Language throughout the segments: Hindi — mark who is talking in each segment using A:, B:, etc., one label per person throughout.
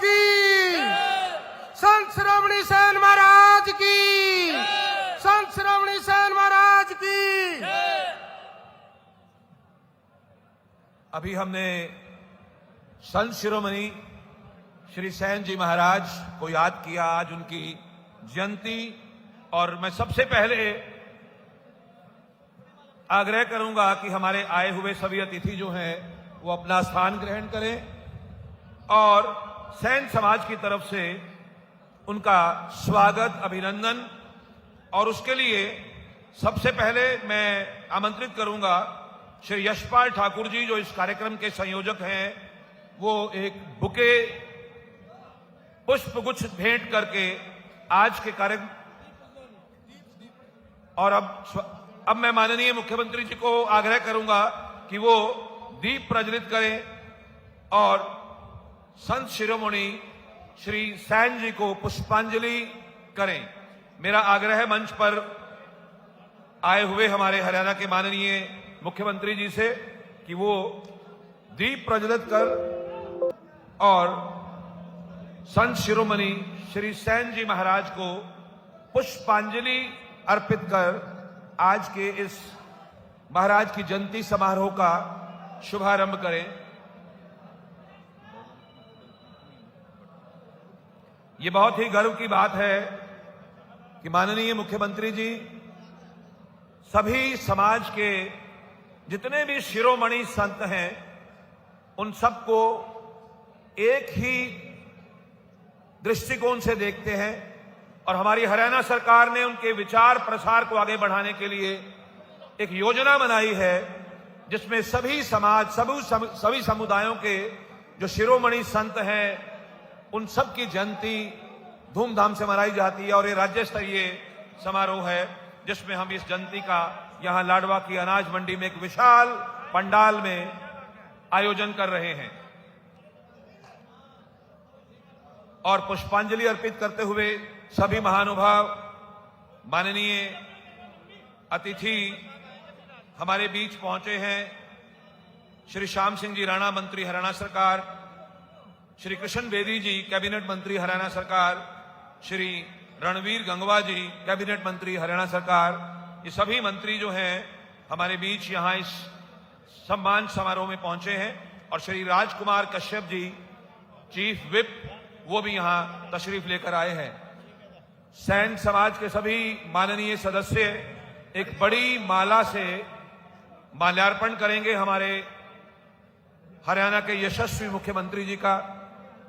A: की, संत शिरोमणि सेन महाराज की, संत शिरोमणि सेन महाराज की।
B: अभी हमने संत शिरोमणि श्री सेन जी महाराज को याद किया, आज उनकी जयंती। और मैं सबसे पहले आग्रह करूंगा कि हमारे आए हुए सभी अतिथि जो हैं वो अपना स्थान ग्रहण करें और सेन समाज की तरफ से उनका स्वागत, अभिनंदन। और उसके लिए सबसे पहले मैं आमंत्रित करूंगा श्री यशपाल ठाकुर जी, जो इस कार्यक्रम के संयोजक हैं, वो एक बुके पुष्पगुच्छ भेंट करके आज के कार्यक्रम। और अब मैं माननीय मुख्यमंत्री जी को आग्रह करूंगा कि वो दीप प्रज्वलित करें और संत शिरोमणि श्री सेन जी को पुष्पांजलि करें। मेरा आग्रह है मंच पर आए हुए हमारे हरियाणा के माननीय मुख्यमंत्री जी से कि वो दीप प्रज्वलित कर और संत शिरोमणि श्री सेन जी महाराज को पुष्पांजलि अर्पित कर आज के इस महाराज की जयंती समारोह का शुभारंभ करें। ये बहुत ही गर्व की बात है कि माननीय मुख्यमंत्री जी सभी समाज के जितने भी शिरोमणि संत हैं उन सबको एक ही दृष्टिकोण से देखते हैं। और हमारी हरियाणा सरकार ने उनके विचार प्रसार को आगे बढ़ाने के लिए एक योजना बनाई है जिसमें सभी समाज, सभी समुदायों के जो शिरोमणि संत हैं उन सब की जयंती धूमधाम से मनाई जाती है। और ये राज्य स्तरीय समारोह है जिसमें हम इस जयंती का यहां लाडवा की अनाज मंडी में एक विशाल पंडाल में आयोजन कर रहे हैं। और पुष्पांजलि अर्पित करते हुए सभी महानुभाव, माननीय अतिथि हमारे बीच पहुंचे हैं। श्री श्याम सिंह जी राणा, मंत्री हरियाणा सरकार, श्री कृष्ण बेदी जी, कैबिनेट मंत्री हरियाणा सरकार, श्री रणवीर गंगवा जी, कैबिनेट मंत्री हरियाणा सरकार, ये सभी मंत्री जो हैं हमारे बीच यहां इस सम्मान समारोह में पहुंचे हैं। और श्री राजकुमार कश्यप जी, चीफ विप, वो भी यहां तशरीफ लेकर आए हैं। सेन समाज के सभी माननीय सदस्य एक बड़ी माला से माल्यार्पण करेंगे हमारे हरियाणा के यशस्वी मुख्यमंत्री जी का।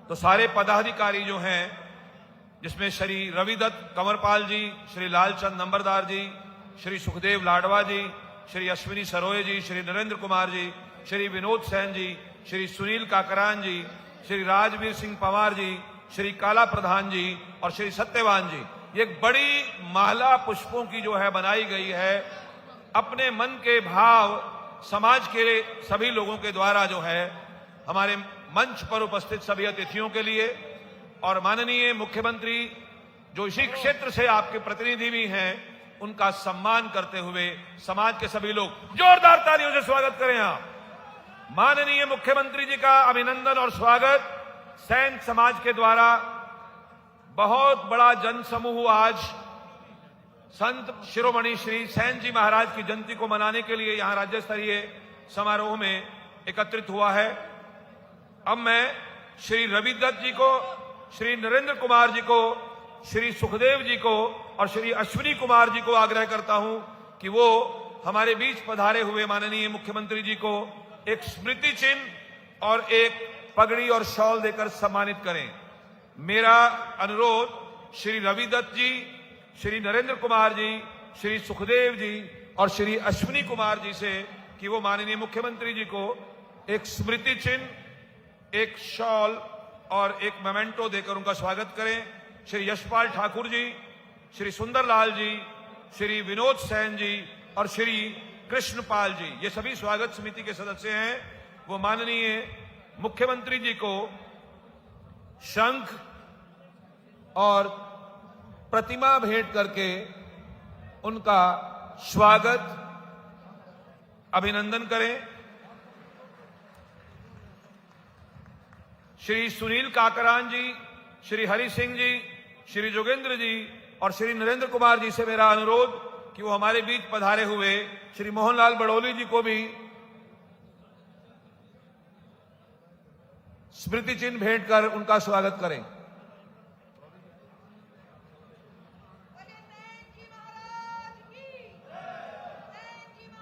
B: तो सारे पदाधिकारी जो हैं, जिसमें श्री रविदत्त कंवरपाल जी, श्री लालचंद नंबरदार जी, श्री सुखदेव लाडवा जी, श्री अश्विनी सरोये जी, श्री नरेंद्र कुमार जी, श्री विनोद सेन जी, श्री सुनील काकरान जी, श्री राजवीर सिंह पंवार जी, श्री काला प्रधान जी और श्री सत्यवान जी, ये एक बड़ी माला पुष्पों की जो है बनाई गई है अपने मन के भाव समाज के सभी लोगों के द्वारा जो है हमारे मंच पर उपस्थित सभी अतिथियों के लिए। और माननीय मुख्यमंत्री जो इसी क्षेत्र से आपके प्रतिनिधि भी हैं उनका सम्मान करते हुए समाज के सभी लोग जोरदार तालियों से स्वागत करें। आप माननीय मुख्यमंत्री जी का अभिनंदन और स्वागत। सेन समाज के द्वारा बहुत बड़ा जनसमूह आज संत शिरोमणि श्री सेन जी महाराज की जयंती को मनाने के लिए यहां राज्य स्तरीय समारोह में एकत्रित हुआ है। अब मैं श्री रविदत्त जी को, श्री नरेंद्र कुमार जी को, श्री सुखदेव जी को और श्री अश्विनी कुमार जी को आग्रह करता हूं कि वो हमारे बीच पधारे हुए माननीय मुख्यमंत्री जी को एक स्मृति चिन्ह और एक पगड़ी और शॉल देकर सम्मानित करें। मेरा अनुरोध श्री रविदत्त जी, श्री नरेंद्र कुमार जी, श्री सुखदेव जी और श्री अश्विनी कुमार जी से कि वो माननीय मुख्यमंत्री जी को एक स्मृति चिन्ह, एक शॉल और एक मेमेंटो देकर उनका स्वागत करें। श्री यशपाल ठाकुर जी, श्री सुंदरलाल जी, श्री विनोद सेन जी और श्री कृष्णपाल जी, ये सभी स्वागत समिति के सदस्य हैं। वो माननीय मुख्यमंत्री जी को शंख और प्रतिमा भेंट करके उनका स्वागत, अभिनंदन करें। श्री सुनील काकरान जी, श्री हरि सिंह जी, श्री जोगेंद्र जी और श्री नरेंद्र कुमार जी से मेरा अनुरोध कि वो हमारे बीच पधारे हुए श्री मोहनलाल बड़ोली जी को भी स्मृति चिन्ह भेंट कर उनका स्वागत करें।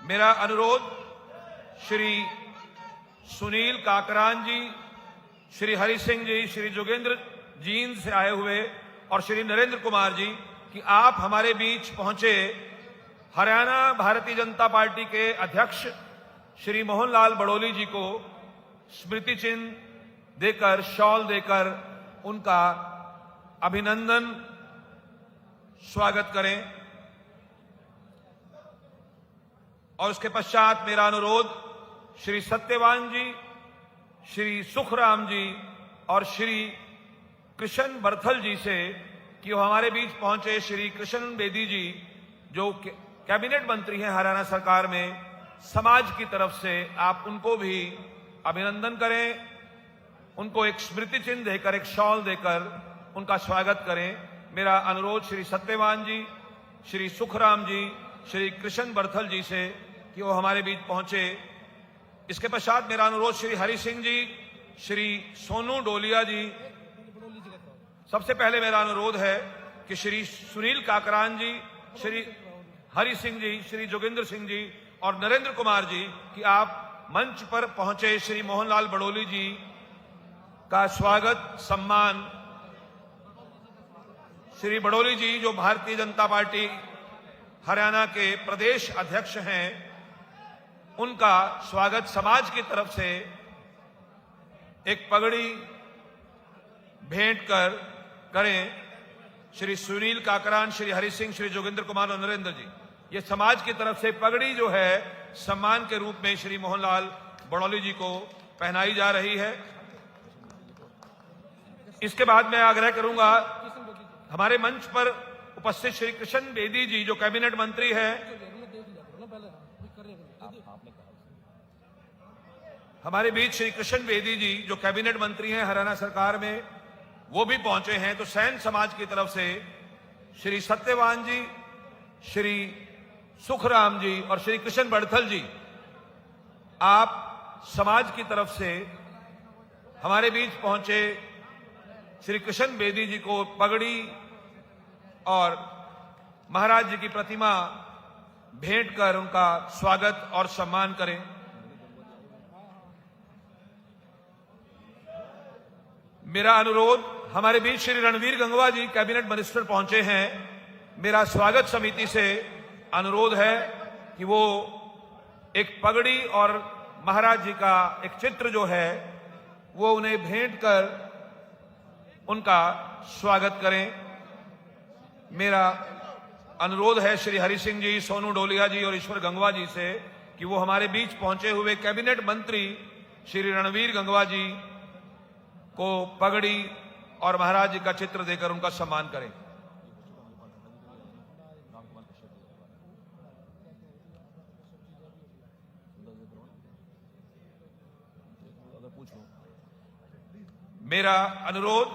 B: मेरा अनुरोध श्री सुनील काकरान जी, श्री हरि सिंह जी, श्री जोगेंद्र जींद से आए हुए और श्री नरेंद्र कुमार जी कि आप हमारे बीच पहुंचे हरियाणा भारतीय जनता पार्टी के अध्यक्ष श्री मोहनलाल बड़ोली जी को स्मृति चिन्ह देकर, शॉल देकर उनका अभिनंदन स्वागत करें। और उसके पश्चात मेरा अनुरोध श्री सत्यवान जी, श्री सुखराम जी और श्री कृष्ण बरथल जी से कि वो हमारे बीच पहुंचे श्री कृष्ण बेदी जी जो कैबिनेट मंत्री हैं हरियाणा सरकार में, समाज की तरफ से आप उनको भी अभिनंदन करें, उनको एक स्मृति चिन्ह देकर, एक शॉल देकर उनका स्वागत करें। मेरा अनुरोध श्री सत्यवान जी, श्री सुखराम जी, श्री कृष्ण बरथल जी से कि वो हमारे बीच पहुंचे। इसके पश्चात मेरा अनुरोध श्री हरि सिंह जी, श्री सोनू डोलिया जी। सबसे पहले मेरा अनुरोध है कि श्री सुनील काकरान जी, श्री हरि सिंह जी, श्री जोगेंद्र सिंह जी और नरेंद्र कुमार जी कि आप मंच पर पहुंचे श्री मोहनलाल बड़ोली जी का स्वागत, सम्मान। श्री बड़ोली जी जो भारतीय जनता पार्टी हरियाणा के प्रदेश अध्यक्ष हैं, उनका स्वागत समाज की तरफ से एक पगड़ी भेंट कर करें। श्री सुनील काकरान, श्री हरि सिंह, श्री जोगेंद्र कुमार और नरेंद्र जी, ये समाज की तरफ से पगड़ी जो है सम्मान के रूप में श्री मोहनलाल बड़ोली जी को पहनाई जा रही है। इसके बाद मैं आग्रह करूंगा हमारे मंच पर उपस्थित श्री कृष्ण बेदी जी जो कैबिनेट मंत्री हैं, हमारे बीच श्री कृष्ण बेदी जी जो कैबिनेट मंत्री हैं हरियाणा सरकार में, वो भी पहुंचे हैं। तो सैन समाज की तरफ से श्री सत्यवान जी, श्री सुखराम जी और श्री कृष्ण बड़थल जी, आप समाज की तरफ से हमारे बीच पहुंचे श्री कृष्ण बेदी जी को पगड़ी और महाराज जी की प्रतिमा भेंट कर उनका स्वागत और सम्मान करें। मेरा अनुरोध, हमारे बीच श्री रणवीर गंगवा जी कैबिनेट मिनिस्टर पहुंचे हैं। मेरा स्वागत समिति से अनुरोध है कि वो एक पगड़ी और महाराज जी का एक चित्र जो है वो उन्हें भेंट कर उनका स्वागत करें। मेरा अनुरोध है श्री हरि सिंह जी, सोनू डोलिया जी और ईश्वर गंगवा जी से कि वो हमारे बीच पहुंचे हुए कैबिनेट मंत्री श्री रणवीर गंगवा जी को पगड़ी और महाराज जी का चित्र देकर उनका सम्मान करें। मेरा अनुरोध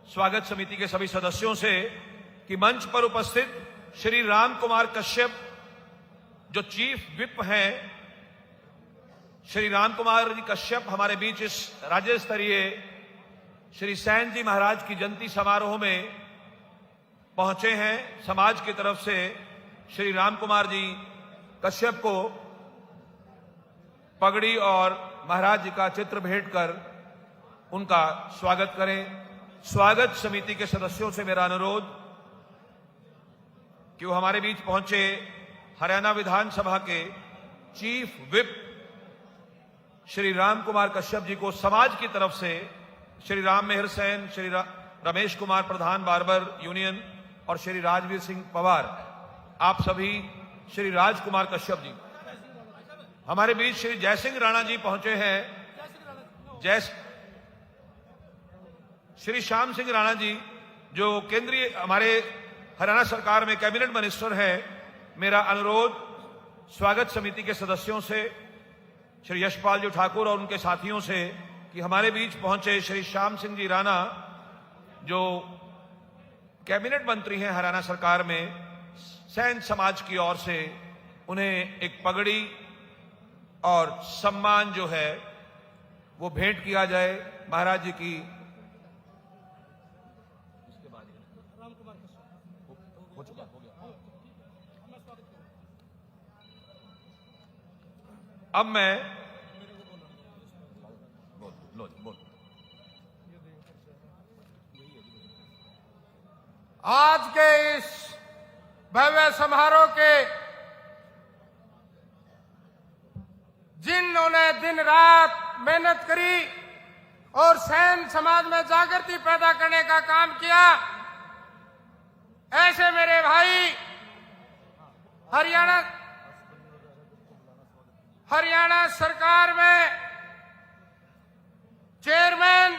B: स्वागत समिति के सभी सदस्यों से कि मंच पर उपस्थित श्री राम कुमार कश्यप जो चीफ विप हैं, श्री राम कुमार जी कश्यप हमारे बीच इस राज्य स्तरीय श्री सैन जी महाराज की जयंती समारोह में पहुंचे हैं। समाज की तरफ से श्री राम कुमार जी कश्यप को पगड़ी और महाराज जी का चित्र भेंट कर उनका स्वागत करें। स्वागत समिति के सदस्यों से मेरा अनुरोध कि वो हमारे बीच पहुंचे हरियाणा विधानसभा के चीफ विप श्री राम कुमार कश्यप जी को समाज की तरफ से श्री राम मेहर सेन, श्री रमेश कुमार प्रधान बार्बर यूनियन और श्री राजवीर सिंह पवार, आप सभी श्री राजकुमार कश्यप जी। हमारे बीच श्री जयसिंह राणा जी पहुंचे हैं। श्री श्याम सिंह राणा जी जो केंद्रीय हमारे हरियाणा सरकार में कैबिनेट मिनिस्टर हैं। मेरा अनुरोध स्वागत समिति के सदस्यों से श्री यशपाल जी ठाकुर और उनके साथियों से कि कि हमारे बीच पहुंचे श्री श्याम सिंह जी राणा, जो कैबिनेट मंत्री हैं हरियाणा सरकार में, सैन समाज की ओर से उन्हें एक पगड़ी और सम्मान जो है वो भेंट किया जाए महाराज जी की। अब मैं बोल
A: आज के इस भव्य समारोह के जिन्होंने दिन रात मेहनत करी और सैन समाज में जागृति पैदा करने का काम किया, ऐसे मेरे भाई हरियाणा सरकार में चेयरमैन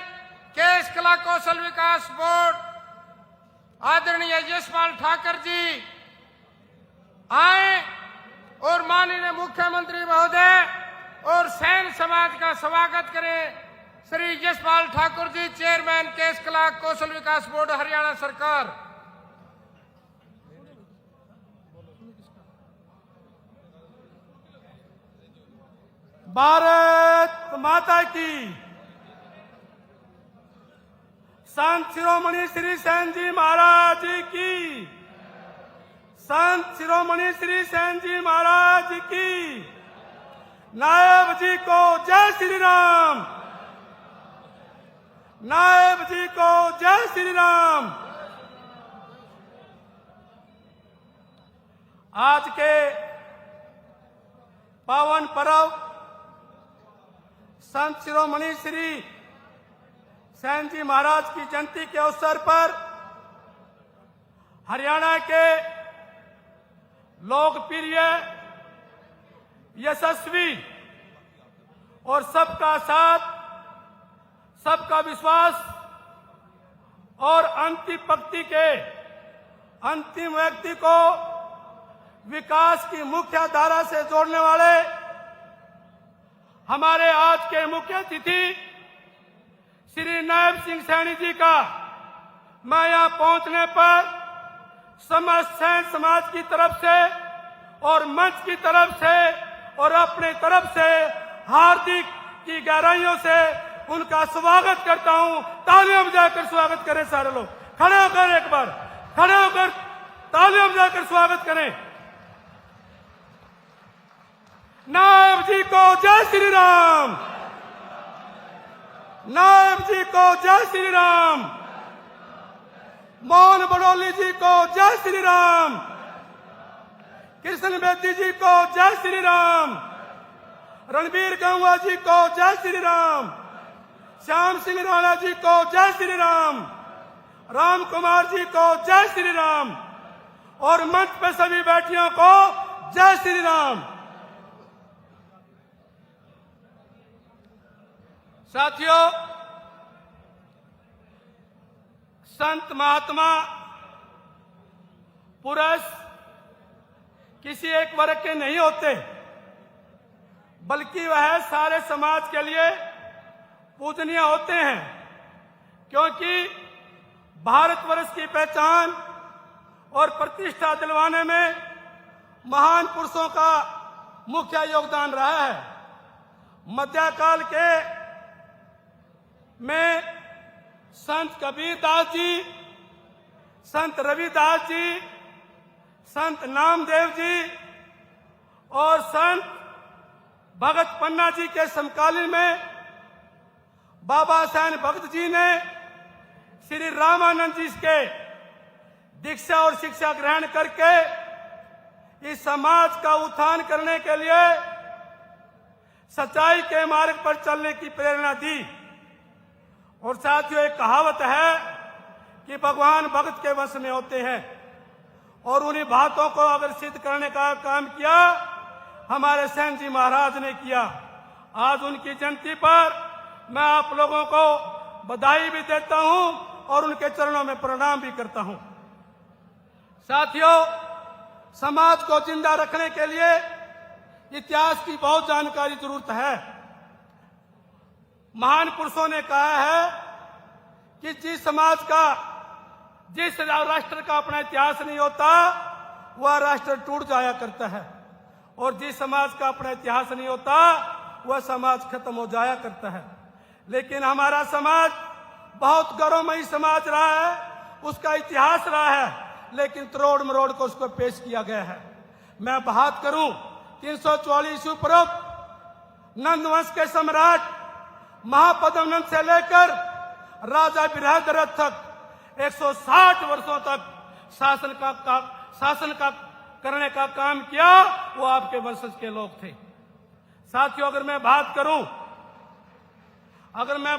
A: केस कला कौशल विकास बोर्ड आदरणीय यशपाल ठाकर जी आए और माननीय मुख्यमंत्री महोदय और सैन समाज का स्वागत करें। श्री यशपाल ठाकुर जी, चेयरमैन केस कला कौशल विकास बोर्ड हरियाणा सरकार।
C: भारत माता की। संत शिरोमणि श्री सैन जी महाराज की। संत शिरोमणि श्री सैन जी महाराज की। नायब जी को जय श्री राम। नायब जी को जय श्री राम। आज के पावन पर्व संत शिरोमणि श्री सैन जी महाराज की जयंती के अवसर पर हरियाणा के लोकप्रिय, यशस्वी और सबका साथ, सबका विश्वास और अंतिम पंक्ति के अंतिम व्यक्ति को विकास की मुख्य धारा से जोड़ने वाले हमारे आज के मुख्य अतिथि श्री नायब सिंह सैनी जी का मैं यहां पहुंचने पर समस्त सैन समाज की तरफ से और मंच की तरफ से और अपने तरफ से हार्दिक की गहराइयों से उनका स्वागत करता हूं। तालियां बजाकर स्वागत करें सारे लोग। खड़े होकर एक बार खड़े होकर तालियां बजाकर स्वागत करें। नायब जी को जय श्री राम। नायब जी को जय श्री राम। मोहन बड़ौली जी को जय श्री राम। कृष्ण बेदी जी को जय श्री राम। रणबीर गंगवा जी को जय श्री राम। श्याम सिंह राणा जी को जय श्री राम। राम कुमार जी को जय श्री राम और मंच पे सभी बैठियों को जय श्री राम। साथियों, संत महात्मा पुरुष किसी एक वर्ग के नहीं होते, बल्कि वह सारे समाज के लिए पूजनीय होते हैं, क्योंकि भारतवर्ष की पहचान और प्रतिष्ठा दिलवाने में महान पुरुषों का मुख्य योगदान रहा है। मध्यकाल के में संत कबीरदास जी, संत रविदास जी, संत नामदेव जी और संत भगत पन्ना जी के समकालीन में बाबा सैन भगत जी ने श्री रामानंद जी के दीक्षा और शिक्षा ग्रहण करके इस समाज का उत्थान करने के लिए सच्चाई के मार्ग पर चलने की प्रेरणा दी। और साथियों, एक कहावत है कि भगवान भक्त के वश में होते हैं और उन्हीं बातों को अगर सिद्ध करने का काम किया हमारे सैन जी महाराज ने किया। आज उनकी जयंती पर मैं आप लोगों को बधाई भी देता हूं और उनके चरणों में प्रणाम भी करता हूं। साथियों, समाज को जिंदा रखने के लिए इतिहास की बहुत जानकारी जरूरत है। महान पुरुषों ने कहा है कि जिस समाज का, जिस राष्ट्र का अपना इतिहास नहीं होता वह राष्ट्र टूट जाया करता है, और जिस समाज का अपना इतिहास नहीं होता वह समाज खत्म हो जाया करता है। लेकिन हमारा समाज बहुत गौरवमयी समाज रहा है, उसका इतिहास रहा है, लेकिन तरोड़ मरोड़ को उसको पेश किया गया है। मैं बात करूं 344 ईस्वी पूर्व नंद वंश के सम्राट महापद्मनंद से लेकर राजा बृहद्रथ तक 160 वर्षों तक शासन का करने का काम किया, वो आपके वंशज के लोग थे। साथियों, अगर मैं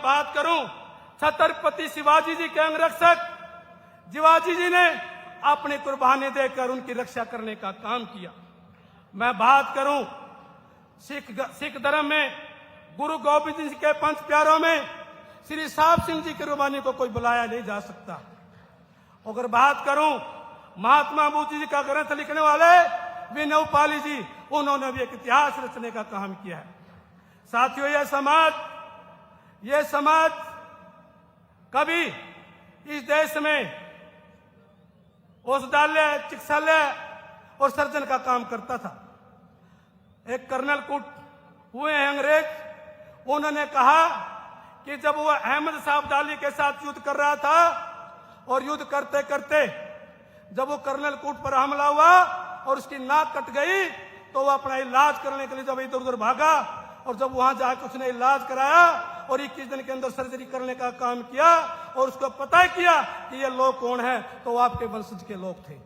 C: बात करूं छत्रपति शिवाजी जी के अंगरक्षक शिवाजी जी ने अपनी कुर्बानी देकर उनकी रक्षा करने का काम किया। मैं बात करूं सिख धर्म में गुरु गोविंद जी के पंच प्यारों में श्री साहब सिंह जी की कुर्बानी को कोई बुलाया नहीं जा सकता। अगर बात करूं महात्मा बुद्ध जी का ग्रंथ लिखने वाले विनोबा पाली जी, उन्होंने भी एक इतिहास रचने का काम किया है। साथियों, यह समाज कभी इस देश में औषधालय, चिकित्सालय और सर्जन का काम करता था। एक कर्नल कूट हुए हैं अंग्रेज, उन्होंने कहा कि जब वो अहमद शाह अब्दाली के साथ युद्ध कर रहा था और युद्ध करते करते जब वो कर्नल कूट पर हमला हुआ और उसकी नाक कट गई, तो वो अपना इलाज करने के लिए जब इधर उधर भागा, और जब वहां जाकर उसने इलाज कराया और 21 दिन के अंदर सर्जरी करने का काम किया और उसको पता किया कि ये लोग कौन है, तो वो आपके वंशज के लोग थे।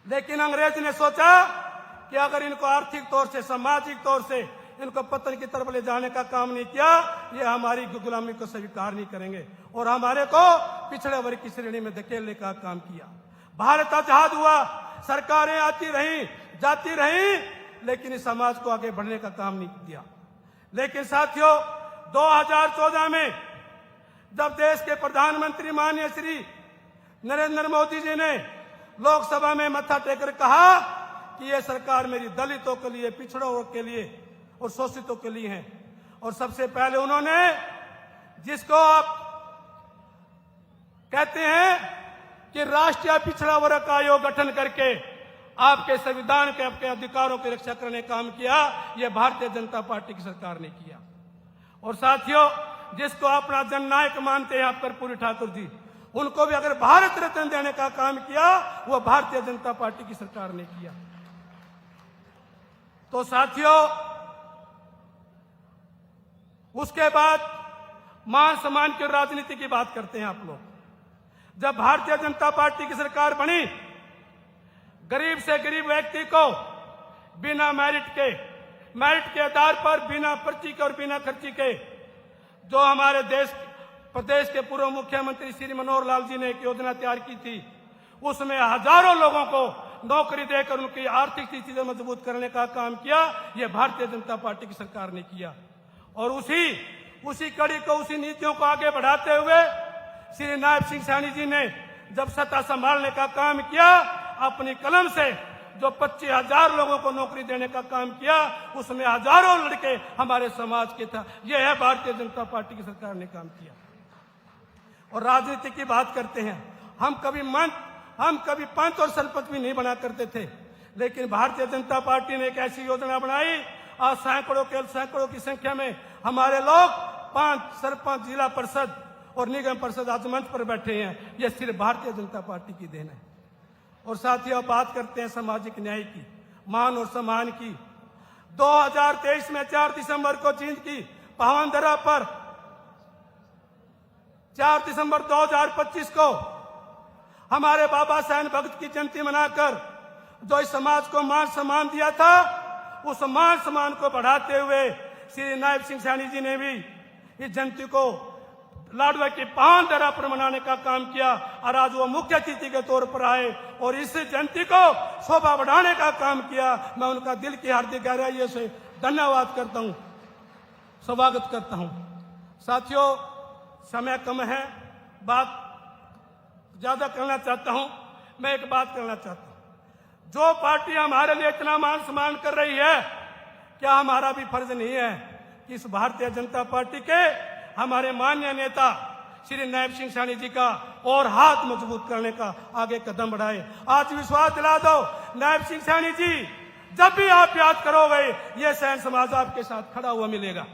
C: लेकिन अंग्रेज ने सोचा कि अगर इनको आर्थिक तौर से, सामाजिक तौर से इनको पतन की तरफ ले जाने का काम नहीं किया, ये हमारी गुलामी को स्वीकार नहीं करेंगे और हमारे को पिछड़े वर्ग की श्रेणी में धकेलने का काम किया। भारत आजाद हुआ, सरकारें आती रही, जाती रही, लेकिन इस समाज को आगे बढ़ने का काम नहीं किया। लेकिन साथियों, 2014 में जब देश के प्रधानमंत्री माननीय श्री नरेंद्र मोदी जी ने लोकसभा में मत्था टेकर कहा कि यह सरकार मेरी दलितों के लिए, पिछड़ों के लिए और शोषितों के लिए है, और सबसे पहले उन्होंने, जिसको आप कहते हैं कि राष्ट्रीय पिछड़ा वर्ग आयोग गठन करके आपके संविधान के, आपके अधिकारों की रक्षा करने का काम किया, यह भारतीय जनता पार्टी की सरकार ने किया। और साथियों, जिसको अपना जननायक मानते हैं आप कर्पूरी ठाकुर जी, उनको भी अगर भारत रत्न देने का काम किया, वह भारतीय जनता पार्टी की सरकार ने किया। तो साथियों, उसके बाद मान सम्मान की राजनीति की बात करते हैं आप लोग। जब भारतीय जनता पार्टी की सरकार बनी, गरीब से गरीब व्यक्ति को बिना मेरिट के आधार पर, बिना पर्ची के और बिना खर्ची के, जो हमारे प्रदेश के पूर्व मुख्यमंत्री श्री मनोहर लाल जी ने एक योजना तैयार की थी, उसमें हजारों लोगों को नौकरी देकर उनकी आर्थिक स्थिति मजबूत करने का काम किया, यह भारतीय जनता पार्टी की सरकार ने किया। और उसी कड़ी को, उसी नीतियों को आगे बढ़ाते हुए श्री नायब सिंह सैनी जी ने जब सत्ता संभालने का काम किया, अपनी कलम से जो 25,000 लोगों को नौकरी देने का काम किया, उसमें हजारों लड़के हमारे समाज के था। यह है भारतीय जनता पार्टी की सरकार ने काम किया। और राजनीति की बात करते हैं, हम कभी पंच और सरपंच भी नहीं बना करते थे, लेकिन भारतीय जनता पार्टी ने एक ऐसी योजना बनाई, आज सैकड़ों की संख्या में हमारे लोग 5 सरपंच, जिला परिषद और निगम परिषद आज मंच पर बैठे हैं। यह सिर्फ भारतीय जनता पार्टी की देन है। और साथियों, बात करते हैं सामाजिक न्याय की, मान और सम्मान की। 2023 में 4 दिसंबर को जींद की पावन धरा पर 4 दिसंबर 2025 को हमारे बाबा साहेब भगत की जयंती मनाकर जो इस समाज को मान सम्मान दिया था, उस मान सम्मान को बढ़ाते हुए श्री नायब सिंह सैनी जी ने भी इस जयंती को लाडवा की पावन धरा पर मनाने का काम किया, और आज वो मुख्य अतिथि के तौर पर आए और इस जयंती को शोभा बढ़ाने का काम किया। मैं उनका दिल की हार्दिक गहराइयों से धन्यवाद करता हूं, स्वागत करता हूं। साथियों, समय कम है, बात ज्यादा करना चाहता हूं। मैं एक बात करना चाहता हूं, जो पार्टी हमारे लिए इतना मान सम्मान कर रही है, क्या हमारा भी फर्ज नहीं है कि इस भारतीय जनता पार्टी के हमारे माननीय नेता श्री नायब सिंह सैनी जी का और हाथ मजबूत करने का आगे कदम बढ़ाए। आज विश्वास दिला दो नायब सिंह सैनी जी, जब भी आप याद करोगे ये सैन समाज आपके साथ खड़ा हुआ मिलेगा।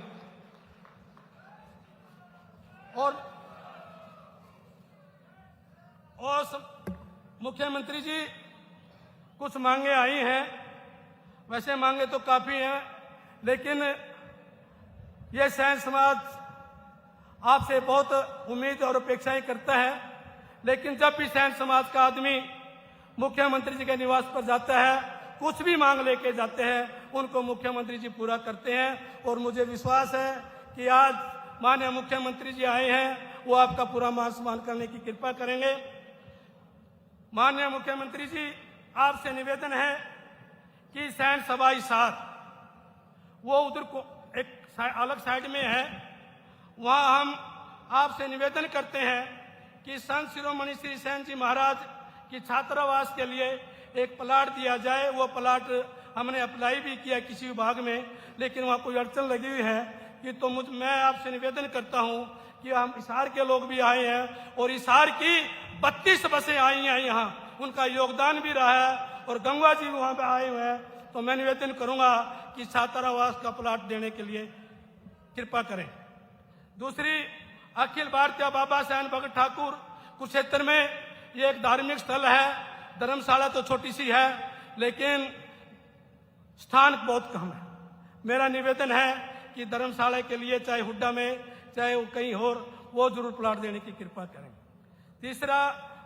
C: और मुख्यमंत्री जी, कुछ मांगे आई हैं, वैसे मांगे तो काफी हैं, लेकिन ये सैन समाज आपसे बहुत उम्मीद और अपेक्षाएं करता है। लेकिन जब भी सैन समाज का आदमी मुख्यमंत्री जी के निवास पर जाता है, कुछ भी मांग लेके जाते हैं, उनको मुख्यमंत्री जी पूरा करते हैं। और मुझे विश्वास है कि आज माननीय मुख्यमंत्री जी आए हैं, वो आपका पूरा मान सम्मान करने की कृपा करेंगे। माननीय मुख्यमंत्री जी, आपसे निवेदन है कि सैन सभा हिसार वो उधर को एक अलग साइड में है, वहां हम आपसे निवेदन करते हैं कि संत शिरोमणि श्री सैन जी महाराज की छात्रावास के लिए एक प्लाट दिया जाए। वो प्लाट हमने अप्लाई भी किया किसी विभाग में, लेकिन वहाँ कोई अड़चन लगी हुई है कि तो मैं आपसे निवेदन करता हूँ कि हम हिसार के लोग भी आए हैं और हिसार की 32 बसें आई हैं यहाँ, उनका योगदान भी रहा है और गंगा जी वहाँ पे आए हुए हैं। तो मैं निवेदन करूँगा कि छात्रावास का प्लाट देने के लिए कृपा करें। दूसरी, अखिल भारतीय बाबा सैन भगत ठाकुर कुरुक्षेत्र में ये एक धार्मिक स्थल है। धर्मशाला तो छोटी सी है, लेकिन स्थान बहुत कम है। मेरा निवेदन है कि धर्मशाला के लिए चाहे हुड्डा में चाहे वो कहीं और, वो जरूर प्लाट देने की कृपा करें। तीसरा,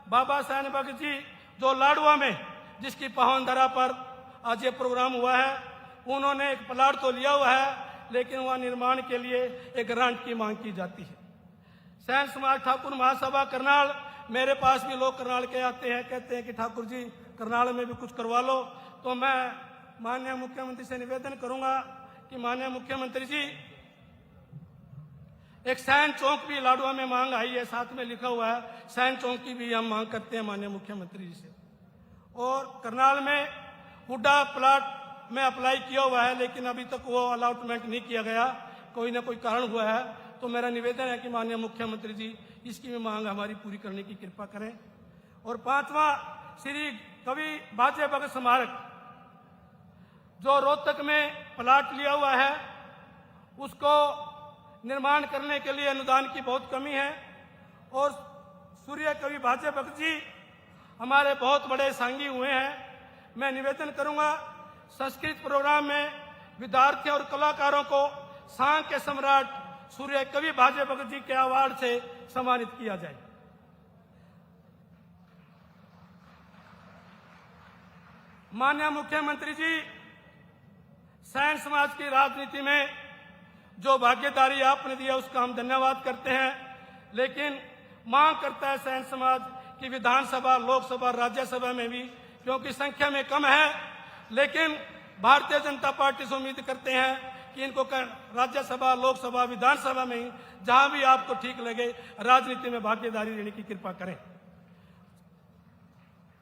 C: बाबा सैन भगत जी जो लाडवा में जिसकी पावनधरा पर आज ये प्रोग्राम हुआ है, उन्होंने एक प्लाट तो लिया हुआ है, लेकिन वह निर्माण के लिए एक ग्रांट की मांग की जाती है। सैन समाज ठाकुर महासभा करनाल, मेरे पास भी लोग करनाल के आते हैं, कहते हैं कि ठाकुर जी करनाल में भी कुछ करवा लो। तो मैं माननीय मुख्यमंत्री से निवेदन करूंगा कि माननीय मुख्यमंत्री जी, एक सैन चौक भी लाडवा में मांग आई है, साथ में लिखा हुआ है, सैन चौक की भी हम मांग करते हैं माननीय मुख्यमंत्री जी से। और करनाल में हुड्डा प्लाट में अप्लाई किया हुआ है, लेकिन अभी तक वो अलॉटमेंट नहीं किया गया, कोई ना कोई कारण हुआ है। तो मेरा निवेदन है कि माननीय मुख्यमंत्री जी इसकी भी मांग हमारी पूरी करने की कृपा करें। और पांचवा, श्री कवि बाजे भगत स्मारक जो रोहतक में प्लाट लिया हुआ है, उसको निर्माण करने के लिए अनुदान की बहुत कमी है। और सूर्य कवि बाजे भगत जी हमारे बहुत बड़े सांगी हुए हैं। मैं निवेदन करूंगा संस्कृत प्रोग्राम में विद्यार्थियों और कलाकारों को सांग के सम्राट सूर्य कवि बाजे भगत जी के अवार्ड से सम्मानित किया जाए। माननीय मुख्यमंत्री जी, सैन समाज की राजनीति में जो भागीदारी आपने दिया उसका हम धन्यवाद करते हैं, लेकिन मांग करता है सैन समाज की विधानसभा, लोकसभा, राज्यसभा में भी, क्योंकि संख्या में कम है, लेकिन भारतीय जनता पार्टी से उम्मीद करते हैं कि इनको राज्यसभा, लोकसभा, विधानसभा में ही जहां भी आपको ठीक लगे राजनीति में भागीदारी देने की कृपा करें।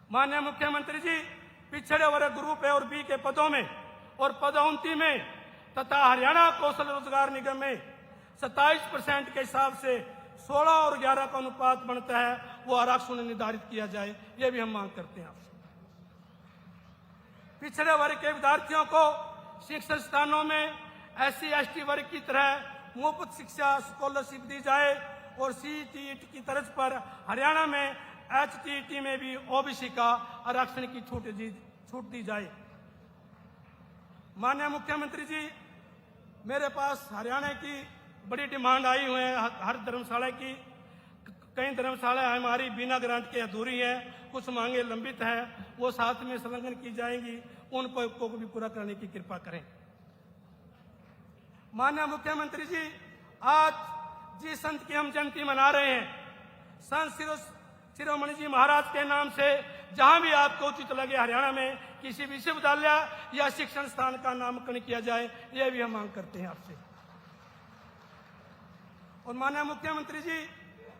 C: माननीय मुख्यमंत्री जी, पिछड़े वर्ग ग्रुप ए और बी के पदों में और पदोन्नति में तथा हरियाणा कौशल रोजगार निगम में 27% के हिसाब से 16 और 11 का अनुपात बनता है, वो आरक्षण निर्धारित किया जाए, ये भी हम मांग करते हैं आपसे। पिछड़े वर्ग के विद्यार्थियों को शिक्षण संस्थानों में SC/ST वर्ग की तरह मुफ्त शिक्षा स्कॉलरशिप दी जाए और CTET की तर्ज पर हरियाणा में HTET में भी OBC का आरक्षण की छूट दी जाए। माननीय मुख्यमंत्री जी, मेरे पास हरियाणा की बड़ी डिमांड आई हुई है हर धर्मशाला की। कई धर्मशाला हमारी बिना ग्रांट के अधूरी है, कुछ मांगे लंबित हैं, वो साथ में संलग्न की जाएंगी, उन को भी पूरा करने की कृपा करें। माननीय मुख्यमंत्री जी, आज जिस संत की हम जयंती मना रहे हैं, संत शिरोमणि जी महाराज के नाम से जहां भी आपको उचित लगे हरियाणा में किसी विश्वविद्यालय या शिक्षण स्थान का नामकरण किया जाए, यह भी हम मांग करते हैं आपसे। और माननीय मुख्यमंत्री जी,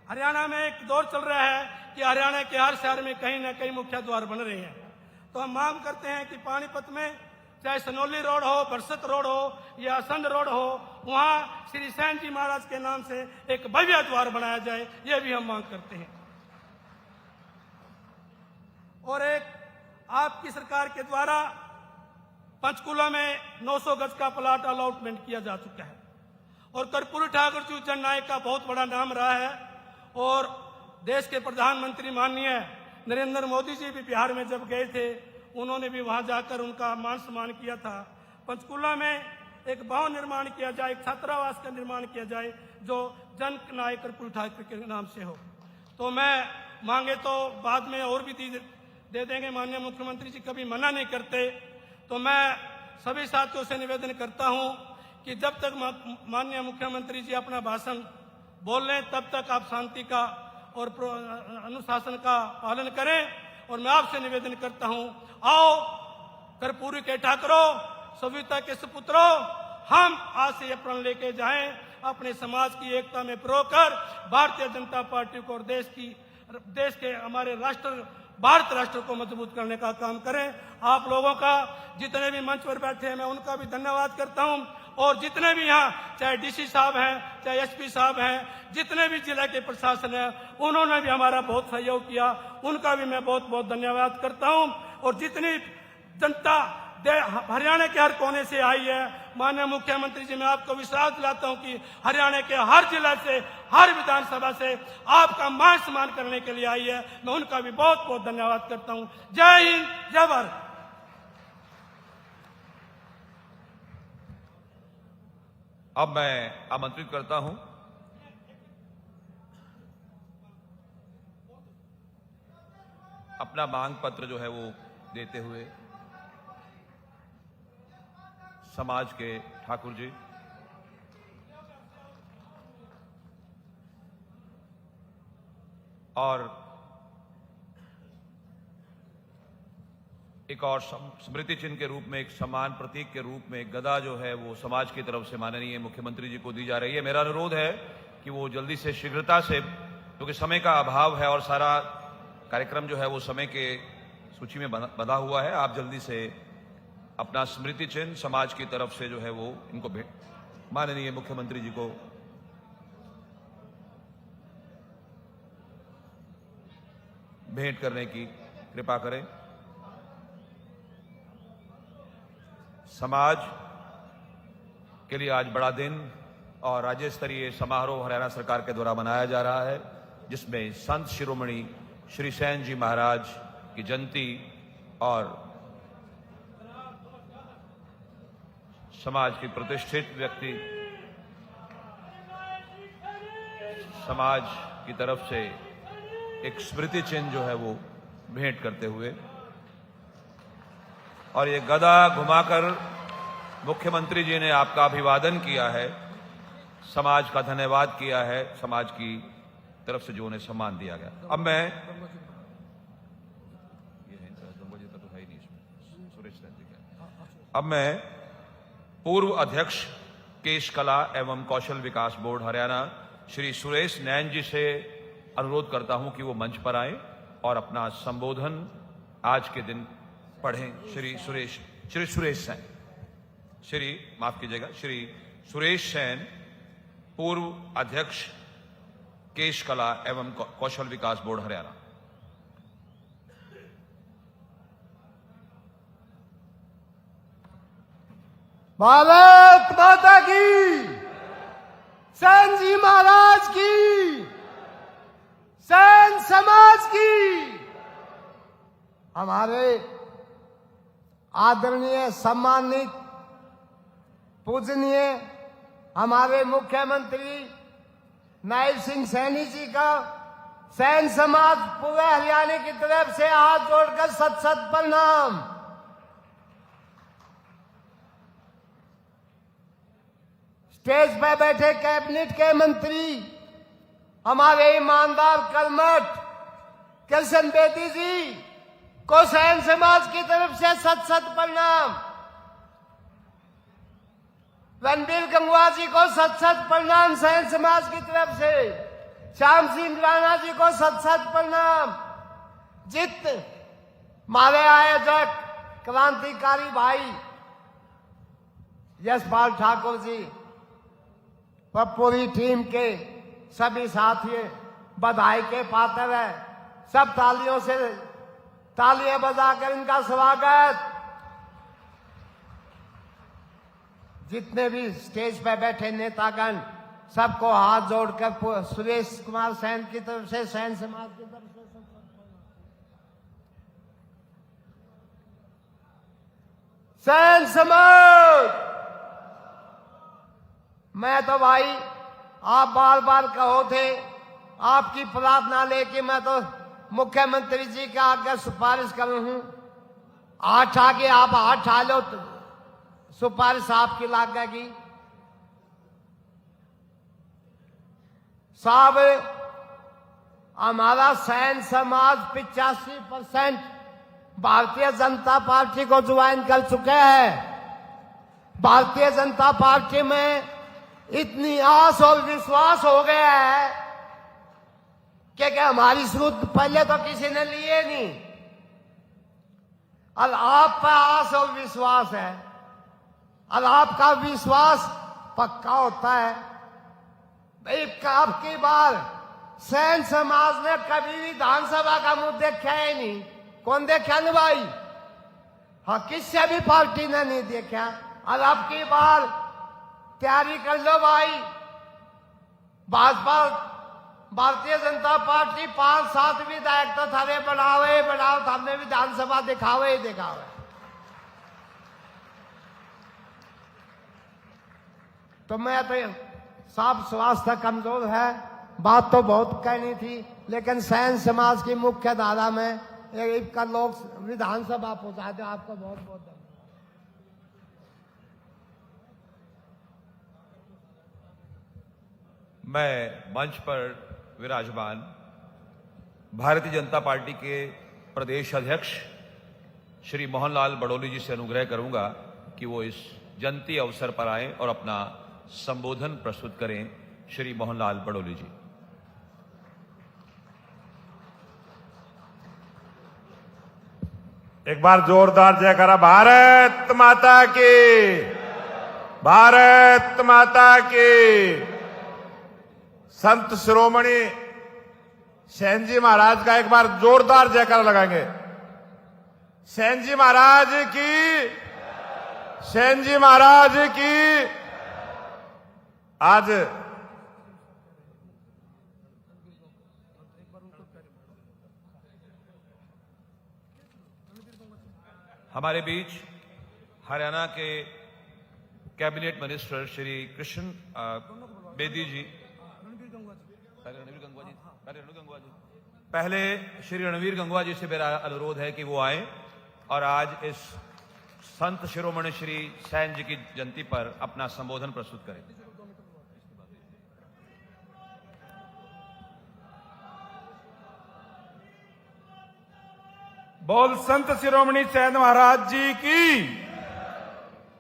C: हरियाणा में एक दौर चल रहा है कि हरियाणा के हर शहर में कहीं ना कहीं मुख्य द्वार बन रहे हैं, तो हम मांग करते हैं कि पानीपत में चाहे सनौली रोड हो, बरसत रोड हो या असंध रोड हो, वहां श्री सैन जी महाराज के नाम से एक भव्य द्वार बनाया जाए, यह भी हम मांग करते हैं। और एक आपकी सरकार के द्वारा पंचकुला में 900 गज का प्लाट अलॉटमेंट किया जा चुका है और कर्पूरी ठाकुर जी जननायक का बहुत बड़ा नाम रहा है। और देश के प्रधानमंत्री माननीय नरेंद्र मोदी जी भी बिहार में जब गए थे, उन्होंने भी वहां जाकर उनका मान सम्मान किया था। पंचकुला में एक भवन निर्माण किया जाए, एक छात्रावास का निर्माण किया जाए जो जन नायक कर्पूरी ठाकुर के नाम से हो। तो मैं मांगे तो बाद में और भी दे देंगे, माननीय मुख्यमंत्री जी कभी मना नहीं करते। तो मैं सभी साथियों से निवेदन करता हूं कि जब तक माननीय मुख्यमंत्री जी अपना भाषण बोल लें तब तक आप शांति का और अनुशासन का पालन करें। और मैं आपसे निवेदन करता हूं, आओ कर्पूरी के ठाकरों, सविता के सुपुत्रों, हम आज से ये प्रण लेके जाएं, अपने समाज की एकता में प्रोकर भारतीय जनता पार्टी को और देश के हमारे भारत राष्ट्र को मजबूत करने का काम करें। आप लोगों का जितने भी मंच पर बैठे हैं मैं उनका भी धन्यवाद करता हूं। और जितने भी यहाँ चाहे डीसी साहब हैं, चाहे एसपी साहब हैं, जितने भी जिला के प्रशासन है, उन्होंने भी हमारा बहुत सहयोग किया, उनका भी मैं बहुत बहुत धन्यवाद करता हूं। और जितनी जनता हरियाणा के हर कोने से आई है, माननीय मुख्यमंत्री जी मैं आपको विश्वास दिलाता हूं कि हरियाणा के हर जिला से, हर विधानसभा से आपका मान सम्मान करने के लिए आई है। मैं उनका भी बहुत बहुत धन्यवाद करता हूं। जय हिंद, जय भारत।
B: अब मैं आमंत्रित करता हूं अपना मांग पत्र जो है वो देते हुए समाज के ठाकुर जी। और एक और स्मृति चिन्ह के रूप में, एक सम्मान प्रतीक के रूप में एक गदा जो है वो समाज की तरफ से माननीय मुख्यमंत्री जी को दी जा रही है। मेरा अनुरोध है कि वो जल्दी से, शीघ्रता से, क्योंकि समय का अभाव है और सारा कार्यक्रम जो है वो समय के सूची में बंधा हुआ है, आप जल्दी से अपना स्मृति चिन्ह समाज की तरफ से जो है वो इनको माननीय मुख्यमंत्री जी को भेंट करने की कृपा करें। समाज के लिए आज बड़ा दिन और राज्य स्तरीय समारोह हरियाणा सरकार के द्वारा मनाया जा रहा है, जिसमें संत शिरोमणि श्री सैन जी महाराज की जयंती और समाज की प्रतिष्ठित व्यक्ति समाज की तरफ से एक स्मृति चिन्ह जो है वो भेंट करते हुए, और ये गदा घुमाकर मुख्यमंत्री जी ने आपका अभिवादन किया है, समाज का धन्यवाद किया है, समाज की तरफ से जो उन्हें सम्मान दिया गया। अब मैं पूर्व अध्यक्ष केश कला एवं कौशल विकास बोर्ड हरियाणा श्री सुरेश नैन जी से अनुरोध करता हूं कि वो मंच पर आए और अपना संबोधन आज के दिन पढ़ें। श्री सुरेश सैन, पूर्व अध्यक्ष केश कला एवं कौशल विकास बोर्ड हरियाणा।
D: भारत माता की, सैन जी महाराज की, सैन समाज की। हमारे आदरणीय, सम्मानित, पूजनीय हमारे मुख्यमंत्री नायब सिंह सैनी जी का सैन समाज पूरे हरियाणा की तरफ से हाथ जोड़कर सत सत प्रणाम। स्टेज पर बैठे कैबिनेट के मंत्री, हमारे ईमानदार कर्मठ कृष्ण बेदी जी को सैन समाज की तरफ से सत सत प्रणाम। रणबीर गंगवा जी को सत सत प्रणाम सैन समाज की तरफ से। श्याम सिंह राणा जी को सत सत प्रणाम। जित हमारे आयोजक क्रांतिकारी भाई यशपाल ठाकुर जी, और पूरी टीम के सभी साथी बधाई के पात्र है। सब तालियां बजाकर इनका स्वागत। जितने भी स्टेज पर बैठे नेतागण सबको हाथ जोड़कर सुरेश कुमार सैन की तरफ से, सैन समाज की तरफ से सैन समाज। मैं तो भाई आप बार बार कहो थे, आपकी प्रार्थना लेके मैं तो मुख्यमंत्री जी के आगे सिफारिश कर हूं। हाथ आगे आप हाथ ठा लो तो सिफारिश आपकी लागेगी। साहब हमारा सैन समाज 85% भारतीय जनता पार्टी को ज्वाइन कर चुके हैं। भारतीय जनता पार्टी में इतनी आस और विश्वास हो गया है कि हमारी सूद पहले तो किसी ने लिए नहीं, और आप पर आस और विश्वास है, और आपका विश्वास पक्का होता है। आपकी बार सैन समाज ने कभी भी विधानसभा का मुद्दा देखा ही नहीं। कौन देखा ना भाई? हाँ, किसी भी पार्टी ने नहीं देखा। और अब की बार तैयारी कर लो भाई। भाजपा भारतीय जनता पार्टी 5-7 विधायक तो थारे बनाओ हमने विधानसभा दिखावे। तो मैं तो साफ स्वास्थ्य कमजोर है, बात तो बहुत कहनी थी, लेकिन सैन समाज की मुख्य धारा में एक का लोग विधानसभा पहुंचा दो। आपको बहुत बहुत धन्यवाद।
B: मैं मंच पर विराजमान भारतीय जनता पार्टी के प्रदेश अध्यक्ष श्री मोहनलाल बड़ोली जी से अनुग्रह करूंगा कि वो इस जयंती अवसर पर आए और अपना संबोधन प्रस्तुत करें। श्री मोहनलाल बड़ोली जी।
E: एक बार जोरदार जयकारा। भारत माता की, भारत माता की। संत शिरोमणि सैन जी महाराज का एक बार जोरदार जयकारा लगाएंगे। सैन जी महाराज की, सैन जी महाराज की। आज
B: हमारे बीच हरियाणा के कैबिनेट मिनिस्टर श्री कृष्ण बेदी जी, पहले श्री रणवीर गंगवा जी से मेरा अनुरोध है कि वो आए और आज इस संत शिरोमणि श्री सैन जी की जयंती पर अपना संबोधन प्रस्तुत करें।
E: बोल संत शिरोमणि सैन महाराज जी की,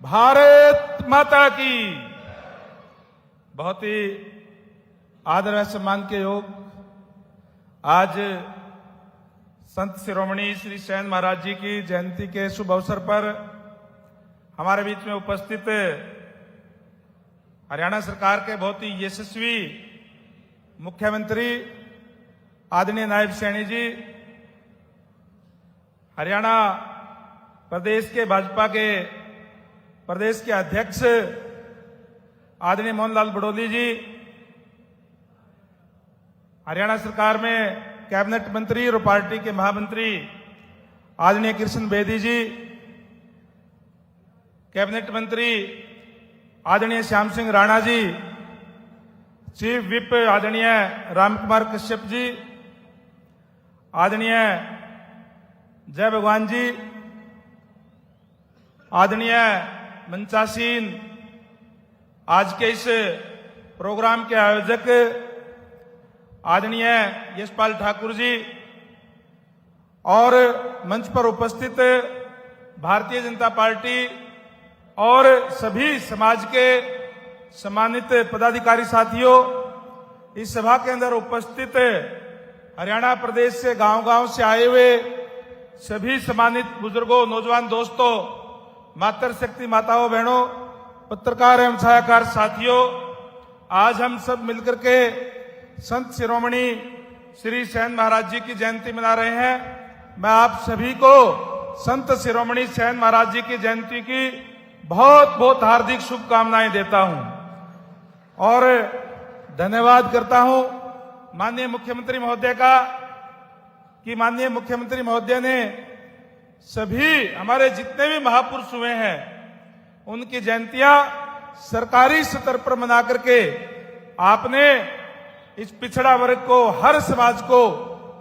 E: भारत माता की। बहुत ही आदर व सम्मान के योग आज संत शिरोमणि श्री सैन महाराज जी की जयंती के शुभ अवसर पर हमारे बीच में उपस्थित हरियाणा सरकार के बहुत ही यशस्वी मुख्यमंत्री आदरणीय नायब सैनी जी, हरियाणा प्रदेश के भाजपा के प्रदेश के अध्यक्ष आदरणीय मोहनलाल बड़ोली जी, हरियाणा सरकार में कैबिनेट मंत्री और पार्टी के महामंत्री आदरणीय कृष्ण बेदी जी, कैबिनेट मंत्री आदरणीय श्याम सिंह राणा जी, चीफ विप आदरणीय रामकुमार कश्यप जी, आदरणीय जय भगवान जी, आदरणीय मंचासीन, आज के इस प्रोग्राम के आयोजक आदरणीय यशपाल ठाकुर जी और मंच पर उपस्थित भारतीय जनता पार्टी और सभी समाज के सम्मानित पदाधिकारी साथियों, इस सभा के अंदर उपस्थित हरियाणा प्रदेश से गांव-गांव से आए हुए सभी सम्मानित बुजुर्गों, नौजवान दोस्तों, मातृशक्ति माताओं, बहनों, पत्रकार एवं छायाकार साथियों, आज हम सब मिलकर के संत शिरोमणि श्री सैन महाराज जी की जयंती मना रहे हैं। मैं आप सभी को संत शिरोमणि सैन महाराज जी की जयंती की बहुत बहुत हार्दिक शुभकामनाएं देता हूं और धन्यवाद करता हूं माननीय मुख्यमंत्री महोदय का कि माननीय मुख्यमंत्री महोदय ने सभी हमारे जितने भी महापुरुष हुए हैं उनकी जयंतियां सरकारी स्तर पर मना करके आपने इस पिछड़ा वर्ग को, हर समाज को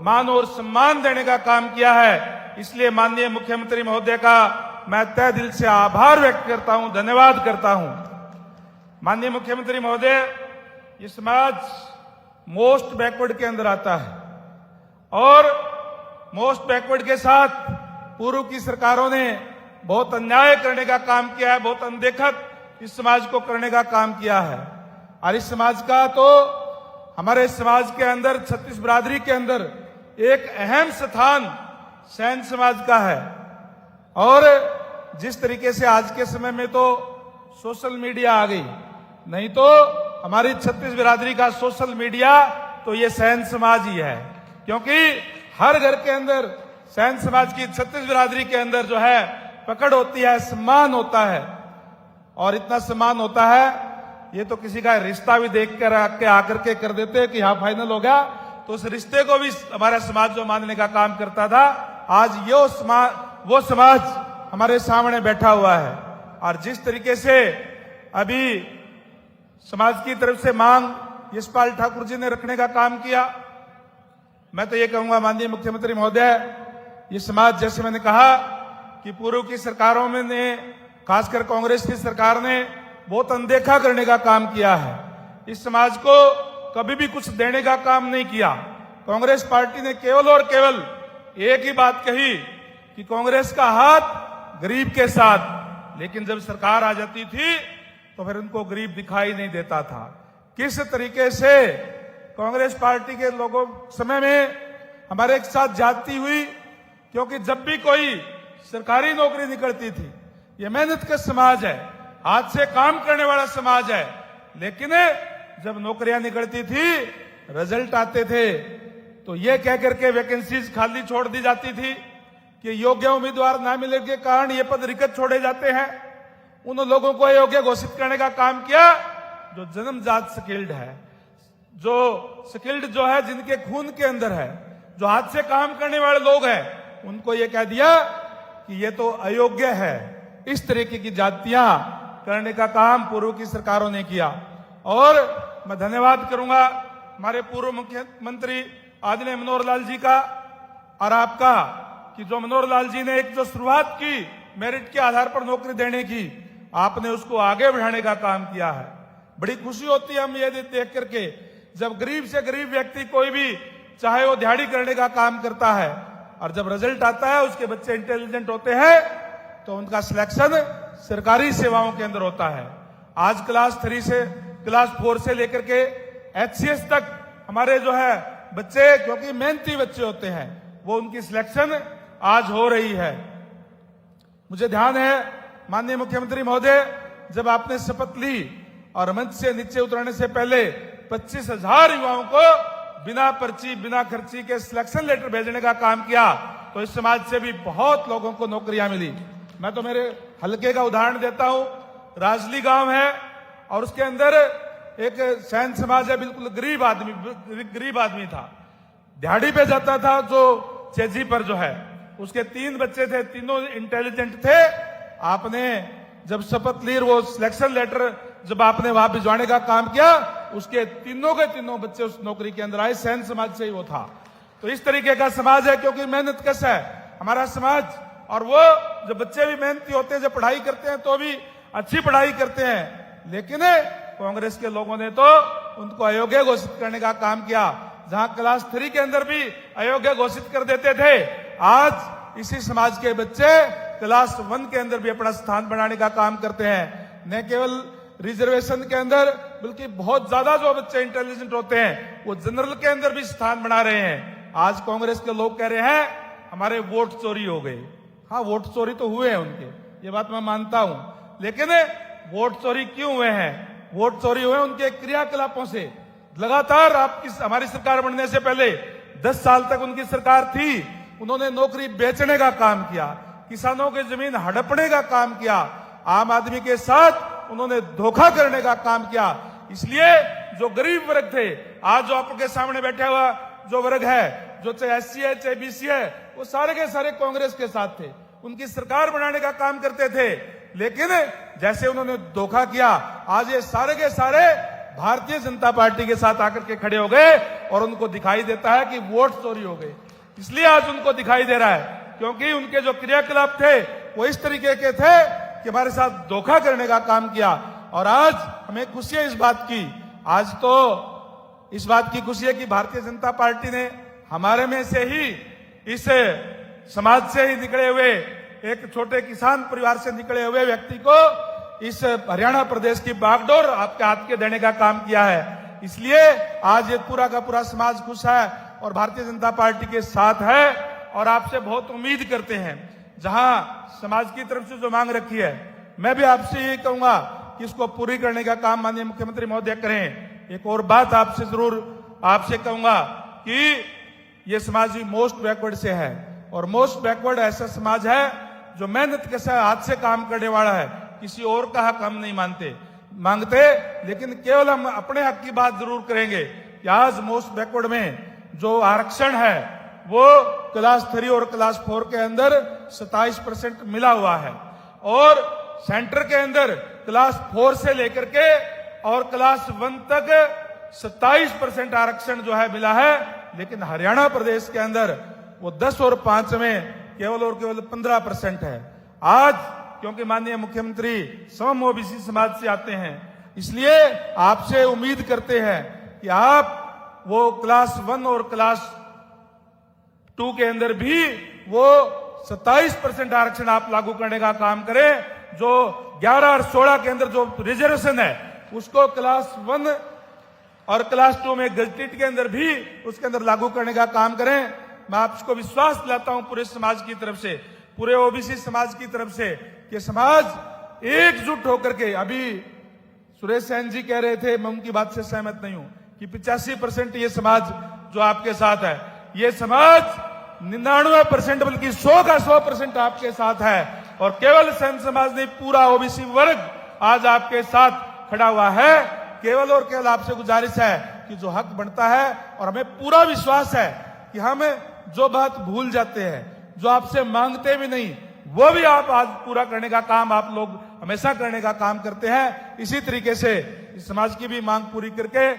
E: मान और सम्मान देने का काम किया है। इसलिए माननीय मुख्यमंत्री महोदय का मैं तहे दिल से आभार व्यक्त करता हूं, धन्यवाद करता हूं। माननीय मुख्यमंत्री महोदय, ये समाज मोस्ट बैकवर्ड के अंदर आता है और मोस्ट बैकवर्ड के साथ पूर्व की सरकारों ने बहुत अन्याय करने का काम किया है, बहुत अनदेखा इस समाज को करने का काम किया है। और इस समाज का तो हमारे समाज के अंदर, छत्तीस बिरादरी के अंदर एक अहम स्थान सैन समाज का है। और जिस तरीके से आज के समय में तो सोशल मीडिया आ गई, नहीं तो हमारी छत्तीस बिरादरी का सोशल मीडिया तो ये सैन समाज ही है, क्योंकि हर घर के अंदर सैन समाज की, छत्तीस बिरादरी के अंदर जो है पकड़ होती है, सम्मान होता है। और इतना सम्मान होता है, ये तो किसी का रिश्ता भी देख कर आकर के कर देते हैं कि हाँ फाइनल हो गया, तो उस रिश्ते को भी हमारा समाज जो मानने का काम करता था, आज वो समाज हमारे सामने बैठा हुआ है। और जिस तरीके से अभी समाज की तरफ से मांग यशपाल ठाकुर जी ने रखने का काम किया, मैं तो ये कहूंगा माननीय मुख्यमंत्री महोदय, ये समाज, जैसे मैंने कहा कि पूर्व की सरकारों में ने, खासकर कांग्रेस की सरकार ने बहुत अनदेखा करने का काम किया है। इस समाज को कभी भी कुछ देने का काम नहीं किया। कांग्रेस पार्टी ने केवल और केवल एक ही बात कही कि कांग्रेस का हाथ गरीब के साथ, लेकिन जब सरकार आ जाती थी तो फिर उनको गरीब दिखाई नहीं देता था। किस तरीके से कांग्रेस पार्टी के लोगों समय में हमारे एक साथ जाती हुई, क्योंकि जब भी कोई सरकारी नौकरी निकलती थी, ये मेहनत का समाज है, हाथ से काम करने वाला समाज है, लेकिन जब नौकरियां निकलती थी, रिजल्ट आते थे, तो ये कह करके वैकेंसीज खाली छोड़ दी जाती थी कि योग्य उम्मीदवार न मिलने के कारण ये पद रिक्त छोड़े जाते हैं। उन लोगों को अयोग्य घोषित करने का काम किया जो जन्मजात स्किल्ड है, जो स्किल्ड जो है, जिनके खून के अंदर है, जो हाथ से काम करने वाले लोग हैं, उनको ये कह दिया कि ये तो अयोग्य है। इस तरीके की जातियां करने का काम पूर्व की सरकारों ने किया। और मैं धन्यवाद करूंगा हमारे पूर्व मुख्यमंत्री आदरणीय मनोहर लाल जी का और आपका, कि जो मनोहर लाल जी ने एक जो शुरुआत की मेरिट के आधार पर नौकरी देने की, आपने उसको आगे बढ़ाने का काम किया है। बड़ी खुशी होती है हम ये देख करके, जब गरीब से गरीब व्यक्ति कोई भी, चाहे वो दिहाड़ी करने का काम करता है, और जब रिजल्ट आता है, उसके बच्चे इंटेलिजेंट होते हैं, तो उनका सिलेक्शन सरकारी सेवाओं के अंदर होता है। आज क्लास 3 से क्लास 4 से लेकर के HCS तक हमारे जो है बच्चे, क्योंकि मेहनती बच्चे होते हैं, वो उनकी सिलेक्शन आज हो रही है। मुझे ध्यान है माननीय मुख्यमंत्री महोदय, जब आपने शपथ ली और मंच से नीचे उतरने से पहले 25,000 युवाओं को बिना पर्ची, बिना खर्ची के सिलेक्शन लेटर भेजने का काम किया, तो इस समाज से भी बहुत लोगों को नौकरियां मिली। मैं तो मेरे हलके का उदाहरण देता हूं, राजली गांव है और उसके अंदर एक सैन समाज है, बिल्कुल गरीब आदमी था, दिहाड़ी पे जाता था, जो चेजी पर जो है, उसके 3 बच्चे थे, तीनों इंटेलिजेंट थे। आपने जब शपथ ली, वो सिलेक्शन लेटर जब आपने वहां भिजवाने का काम किया, उसके तीनों के तीनों बच्चे उस नौकरी के अंदर आए, सैन समाज से ही वो था। तो इस तरीके का समाज है, क्योंकि मेहनत कश है हमारा समाज, और वो जो बच्चे भी मेहनती होते हैं, जब पढ़ाई करते हैं तो भी अच्छी पढ़ाई करते हैं, लेकिन कांग्रेस के लोगों ने तो उनको अयोग्य घोषित करने का काम किया। जहां क्लास 3 के अंदर भी अयोग्य घोषित कर देते थे, आज इसी समाज के बच्चे क्लास 1 के अंदर भी अपना स्थान बनाने का काम करते हैं। न केवल रिजर्वेशन के अंदर, बल्कि बहुत ज्यादा जो बच्चे इंटेलिजेंट होते हैं, वो जनरल के अंदर भी स्थान बना रहे हैं। आज कांग्रेस के लोग कह रहे हैं हमारे वोट चोरी हो गए। हाँ, वोट चोरी तो हुए हैं उनके, ये बात मैं मानता हूं, लेकिन वोट चोरी क्यों हुए हैं? वोट चोरी हुए उनके क्रियाकलापों से। लगातार हमारी सरकार बनने से पहले 10 साल तक उनकी सरकार थी, उन्होंने नौकरी बेचने का काम किया, किसानों की जमीन हड़पने का काम किया, आम आदमी के साथ उन्होंने धोखा करने का काम किया। इसलिए जो गरीब वर्ग थे, आज जो आपके सामने बैठा हुआ जो वर्ग है, जो चाहे एससी है चाहे बीसी है, वो सारे के सारे कांग्रेस के साथ थे, उनकी सरकार बनाने का काम करते थे। लेकिन जैसे उन्होंने धोखा किया, आज ये सारे के सारे भारतीय जनता पार्टी के साथ आकर के खड़े हो गए और उनको दिखाई देता है कि वोट चोरी हो गए। इसलिए आज उनको दिखाई दे रहा है, क्योंकि उनके जो क्रियाकलाप थे वो इस तरीके के थे कि हमारे साथ धोखा करने का काम किया। और आज हमें खुशी है इस बात की, आज तो इस बात की खुशी है कि भारतीय जनता पार्टी ने हमारे में से ही, इस समाज से ही निकले हुए, एक छोटे किसान परिवार से निकले हुए व्यक्ति को इस हरियाणा प्रदेश की बागडोर आपके हाथ के देने का काम किया है। इसलिए आज ये पूरा का पूरा समाज खुश है और भारतीय जनता पार्टी के साथ है और आपसे बहुत उम्मीद करते हैं। जहां समाज की तरफ से जो मांग रखी है, मैं भी आपसे यही कहूंगा कि इसको पूरी करने का काम माननीय मुख्यमंत्री महोदय करें। एक और बात आपसे जरूर आपसे कहूंगा कि ये समाज भी मोस्ट बैकवर्ड से है, और मोस्ट बैकवर्ड ऐसा समाज है जो मेहनत के साथ हाथ से काम करने वाला है, किसी और का हक हम नहीं मांगते, लेकिन केवल हम अपने हक की बात जरूर करेंगे कि आज मोस्ट बैकवर्ड में जो आरक्षण है वो क्लास 3 और क्लास 4 के अंदर 27% मिला हुआ है, और सेंटर के अंदर क्लास 4 से लेकर के और क्लास 1 तक 27% आरक्षण जो है मिला है। लेकिन हरियाणा प्रदेश के अंदर वो 10 और 5 में केवल और केवल 15% है। आज क्योंकि माननीय मुख्यमंत्री सम ओबीसी समाज से आते हैं, इसलिए आपसे उम्मीद करते हैं कि आप वो क्लास 1 और क्लास 2 के अंदर भी वो 27% आरक्षण आप लागू करने का काम करें। जो 11 और 16 के अंदर जो रिजर्वेशन है उसको क्लास 1 और क्लास 2 में गजटेड के अंदर भी उसके अंदर लागू करने का काम करें। मैं आपको विश्वास दिलाता हूं पूरे समाज की तरफ से, पूरे ओबीसी समाज की तरफ से, कि समाज एकजुट होकर के, अभी सुरेश सैन जी कह रहे थे, मैं उनकी बात से सहमत नहीं हूं कि 85% ये समाज जो आपके साथ है, ये समाज 99% बल्कि 100 का 100% आपके साथ है। और केवल सैन समाज नहीं, पूरा ओबीसी वर्ग आज आपके साथ खड़ा हुआ है। केवल और केवल आपसे गुजारिश है कि जो हक बनता है, और हमें पूरा विश्वास है कि हम जो बात भूल जाते हैं, जो आपसे मांगते भी नहीं, वो भी आप आज पूरा करने का काम आप लोग हमेशा करने का काम करते हैं। इसी तरीके से इस समाज की भी मांग पूरी करके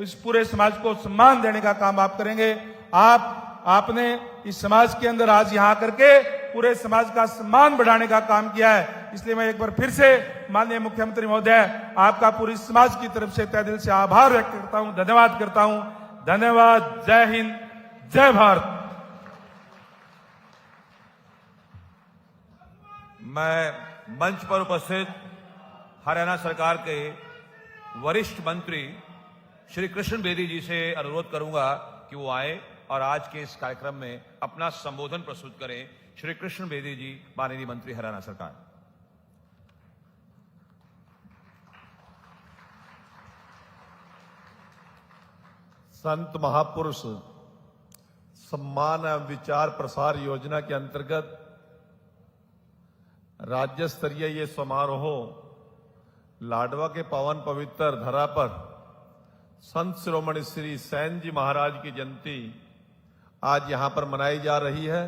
E: इस पूरे समाज को सम्मान देने का काम आप करेंगे। आपने इस समाज के अंदर आज यहां करके पूरे समाज का सम्मान बढ़ाने का काम किया है। इसलिए मैं एक बार फिर से माननीय मुख्यमंत्री महोदय आपका पूरी समाज की तरफ से तहे दिल से आभार व्यक्त करता हूं, धन्यवाद करता हूं। धन्यवाद। जय हिंद, जय भारत।
B: मैं मंच पर उपस्थित हरियाणा सरकार के वरिष्ठ मंत्री श्री कृष्ण बेदी जी से अनुरोध करूंगा कि वो आए और आज के इस कार्यक्रम में अपना संबोधन प्रस्तुत करें। श्री कृष्ण बेदी जी, माननीय मंत्री हरियाणा सरकार।
F: संत महापुरुष सम्मान एवं विचार प्रसार योजना के अंतर्गत राज्य स्तरीय ये समारोह लाडवा के पावन पवित्र धरा पर संत शिरोमणि श्री सैन जी महाराज की जयंती आज यहां पर मनाई जा रही है।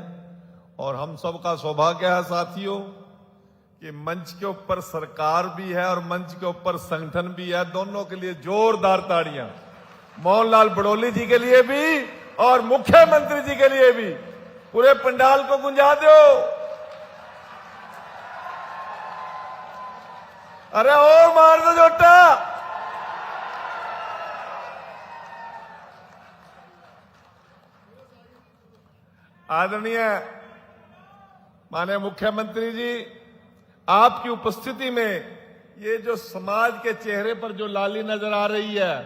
F: और हम सबका सौभाग्य है साथियों कि मंच के ऊपर सरकार भी है और मंच के ऊपर संगठन भी है। दोनों के लिए जोरदार ताड़ियां मोहनलाल बड़ोली जी के लिए भी और मुख्यमंत्री जी के लिए भी। पूरे पंडाल को गुंजा दो। अरे और मार दो जोटा। आदरणीय माननीय मुख्यमंत्री जी, आपकी उपस्थिति में ये जो समाज के चेहरे पर जो लाली नजर आ रही है,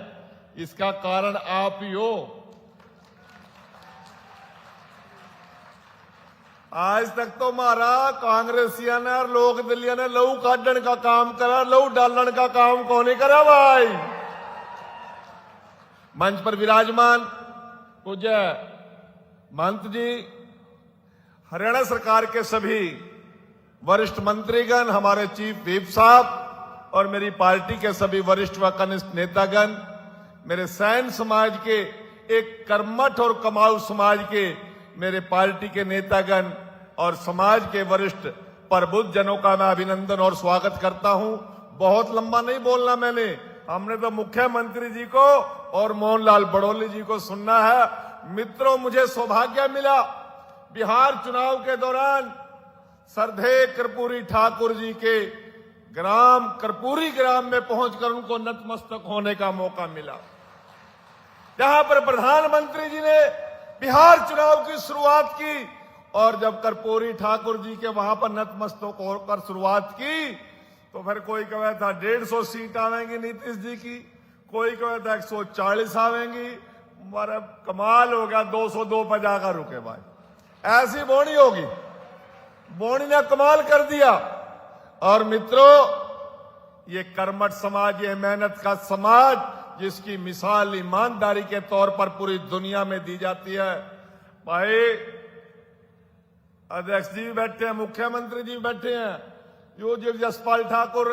F: इसका कारण आप ही हो। आज तक तो मारा कांग्रेसिया ने और लोक दलिया ने लहू काटन का काम करा, लहू डालन का काम कौन नहीं करा भाई। मंच पर विराजमान पूज्य महंत जी, हरियाणा सरकार के सभी वरिष्ठ मंत्रीगण, हमारे चीफ व्हिप साहब और मेरी पार्टी के सभी वरिष्ठ व कनिष्ठ नेतागण, मेरे सैन समाज के एक कर्मठ और कमाऊ समाज के मेरे पार्टी के नेतागण और समाज के वरिष्ठ प्रबुद्ध जनों का मैं अभिनंदन और स्वागत करता हूं। बहुत लंबा नहीं बोलना मैंने, हमने तो मुख्यमंत्री जी को और मोहनलाल बड़ौली जी को सुनना है। मित्रों, मुझे सौभाग्य मिला बिहार चुनाव के दौरान सरधे कर्पूरी ठाकुर जी के ग्राम कर्पूरी ग्राम में पहुंचकर उनको नतमस्तक होने का मौका मिला, जहां पर प्रधानमंत्री जी ने बिहार चुनाव की शुरुआत की। और जब कर्पूरी ठाकुर जी के वहां पर नतमस्तक होकर शुरुआत की तो फिर कोई कहे था 150 सीट आवेंगी नीतीश जी की, कोई कहे था 140 आवेंगी। हमारा कमाल हो गया, 202 पर जाकर रुके भाई। ऐसी बोनी होगी, बोनी ने कमाल कर दिया। और मित्रों, ये कर्मठ समाज, ये मेहनत का समाज, जिसकी मिसाल ईमानदारी के तौर पर पूरी दुनिया में दी जाती है। भाई अध्यक्ष जी बैठे हैं, मुख्यमंत्री जी बैठे हैं, यो जसपाल ठाकुर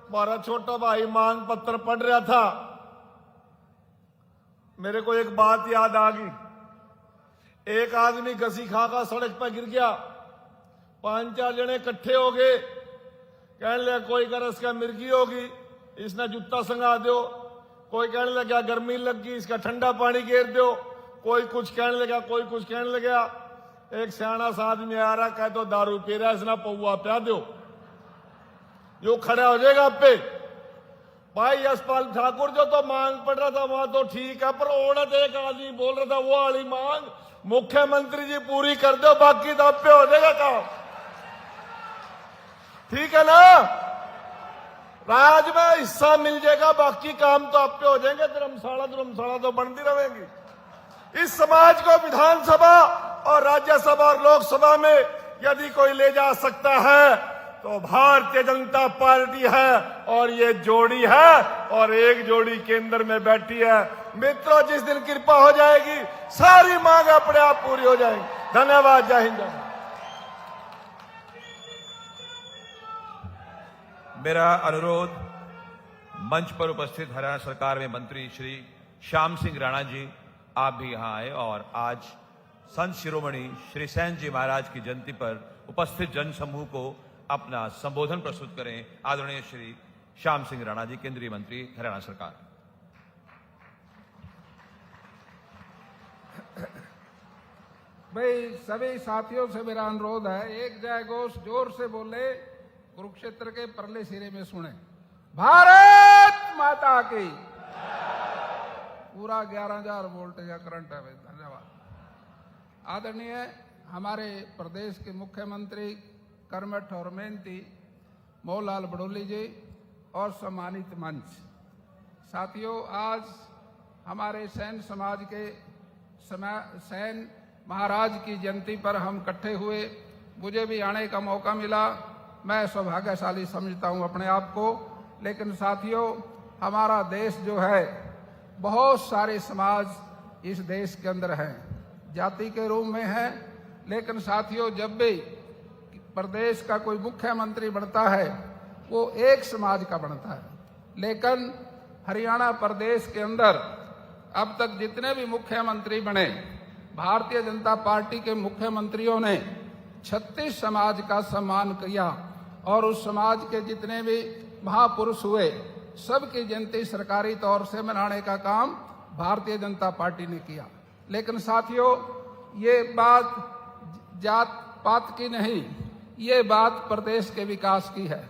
F: हमारा छोटा भाई मांग पत्र पढ़ रहा था, मेरे को एक बात याद आ गई। एक आदमी घसी खाकर सड़क पर गिर गया, 5-4 जने इकट्ठे हो गए, कहने लगा कोई कर इसका मिर्गी होगी, इसने जूता संगा दो, कोई कहने लगा गर्मी लगी इसका ठंडा पानी घेर दो, कोई कुछ कहने लगा, कोई कुछ कहने लगा। एक सियाना सा आदमी आ रहा, कह तो दारू पी रहा है, इसना पौवा प्या दो, यो खड़ा हो जाएगा आप पे। भाई यशपाल ठाकुर जो तो मांग पड़ रहा था वहां तो ठीक है, पर औरत एक आदमी बोल रहा था वो वाली मांग मुख्यमंत्री जी पूरी कर दो, बाकी तो आप पे हो जाएगा काम। ठीक है ना, राज में हिस्सा मिल जाएगा, बाकी काम तो आप पे हो जाएंगे। धर्मशाला तो बनती रहेंगी। इस समाज को विधानसभा और राज्यसभा और लोकसभा में यदि कोई ले जा सकता है तो भारतीय जनता पार्टी है, और ये जोड़ी है, और एक जोड़ी केंद्र में बैठी है। मित्रों, जिस दिन कृपा हो जाएगी सारी मांग अपने आप पूरी हो जाएगी। धन्यवाद। जय हिंद।
B: मेरा अनुरोध, मंच पर उपस्थित हरियाणा सरकार में मंत्री श्री श्याम सिंह राणा जी, आप भी यहां आए और आज संत शिरोमणि श्री सैन जी महाराज की जयंती पर उपस्थित जन समूह को अपना संबोधन प्रस्तुत करें। आदरणीय श्री श्याम सिंह राणा जी, केंद्रीय मंत्री हरियाणा सरकार।
A: भाई सभी साथियों से मेरा अनुरोध है, एक जय घोष जोर से बोले, कुरुक्षेत्र के परले सिरे में सुने। भारत माता की। पूरा 11,000 वोल्ट का करंट है भाई। धन्यवाद। आदरणीय हमारे प्रदेश के मुख्यमंत्री कर्मठ और मेहनती मोहनलाल बड़ौली जी और सम्मानित मंच साथियों, आज हमारे सैन समाज के सैन महाराज की जयंती पर हम इकट्ठे हुए। मुझे भी आने का मौका मिला, मैं सौभाग्यशाली समझता हूं अपने आप को। लेकिन साथियों, हमारा देश जो है, बहुत सारे समाज इस देश के अंदर हैं, जाति के रूप में है। लेकिन साथियों, जब भी प्रदेश का कोई मुख्यमंत्री बनता है वो एक समाज का बनता है। लेकिन हरियाणा प्रदेश के अंदर अब तक जितने भी मुख्यमंत्री बने, भारतीय जनता पार्टी के मुख्यमंत्रियों ने 36 समाज का सम्मान किया, और उस समाज के जितने भी महापुरुष हुए सबकी जयंती सरकारी तौर से मनाने का काम भारतीय जनता पार्टी ने किया। लेकिन साथियों, ये बात जात पात की नहीं, ये बात प्रदेश के विकास की है।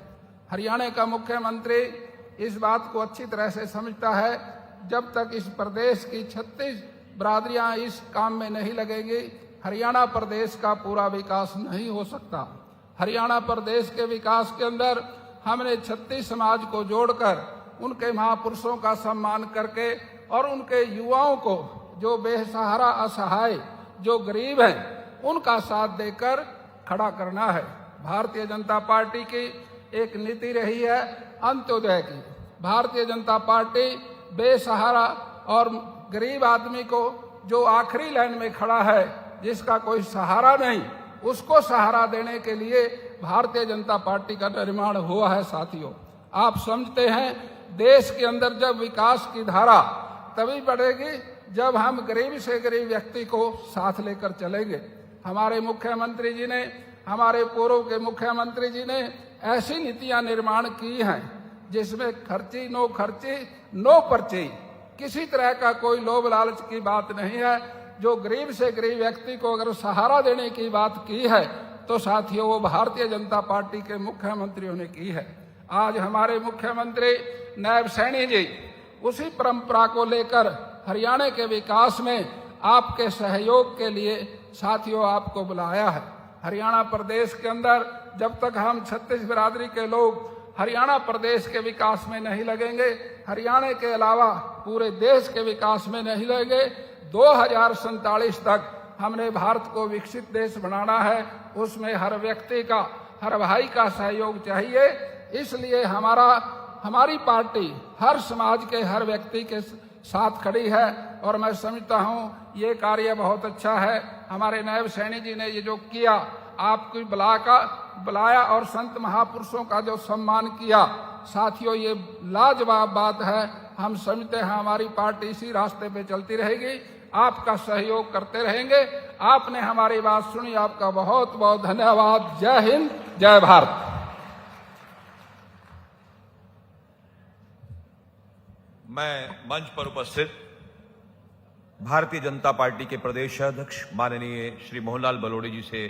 A: हरियाणा का मुख्यमंत्री इस बात को अच्छी तरह से समझता है, जब तक इस प्रदेश की 36 बरादरियां इस काम में नहीं लगेंगी, हरियाणा प्रदेश का पूरा विकास नहीं हो सकता। हरियाणा प्रदेश के विकास के अंदर हमने 36 समाज को जोड़कर उनके महापुरुषों का सम्मान करके और उनके युवाओं को, जो बेसहारा असहाय, जो गरीब हैं, उनका साथ देकर
G: खड़ा करना है। भारतीय जनता पार्टी की एक नीति रही है अंत्योदय की। भारतीय जनता पार्टी बेसहारा और गरीब आदमी को, जो आखिरी लाइन में खड़ा है, जिसका कोई सहारा नहीं, उसको सहारा देने के लिए भारतीय जनता पार्टी का निर्माण हुआ है। साथियों, आप समझते हैं देश के अंदर जब विकास की धारा तभी बढ़ेगी जब हम गरीब से गरीब व्यक्ति को साथ लेकर चलेंगे। हमारे मुख्यमंत्री जी ने, हमारे पूर्व के मुख्यमंत्री जी ने ऐसी नीतियां निर्माण की हैं जिसमें खर्ची नो पर्ची, किसी तरह का कोई लोभ लालच की बात नहीं है। जो गरीब से गरीब व्यक्ति को अगर सहारा देने की बात की है तो साथियों वो भारतीय जनता पार्टी के मुख्यमंत्रियों ने की है। आज हमारे मुख्यमंत्री नायब सैनी जी उसी परंपरा को लेकर हरियाणा के विकास में आपके सहयोग के लिए साथियों आपको बुलाया है। हरियाणा प्रदेश के अंदर जब तक हम 36 बिरादरी के लोग हरियाणा प्रदेश के विकास में नहीं लगेंगे, हरियाणा के अलावा पूरे देश के विकास में नहीं लगेंगे, 2047 तक हमने भारत को विकसित देश बनाना है। उसमें हर व्यक्ति का, हर भाई का सहयोग चाहिए। इसलिए हमारी पार्टी हर समाज के हर व्यक्ति के साथ खड़ी है और मैं समझता हूं ये कार्य बहुत अच्छा है। हमारे नायब सैनी जी ने ये जो किया, आपकी बुलाया और संत महापुरुषों का जो सम्मान किया, साथियों ये लाजवाब बात है। हम समझते हैं हमारी पार्टी इसी रास्ते पे चलती रहेगी, आपका सहयोग करते रहेंगे। आपने हमारी बात सुनी, आपका बहुत बहुत धन्यवाद। जय हिंद, जय भारत।
B: मैं मंच पर उपस्थित भारतीय जनता पार्टी के प्रदेश अध्यक्ष माननीय श्री मोहनलाल बलोड़ी जी से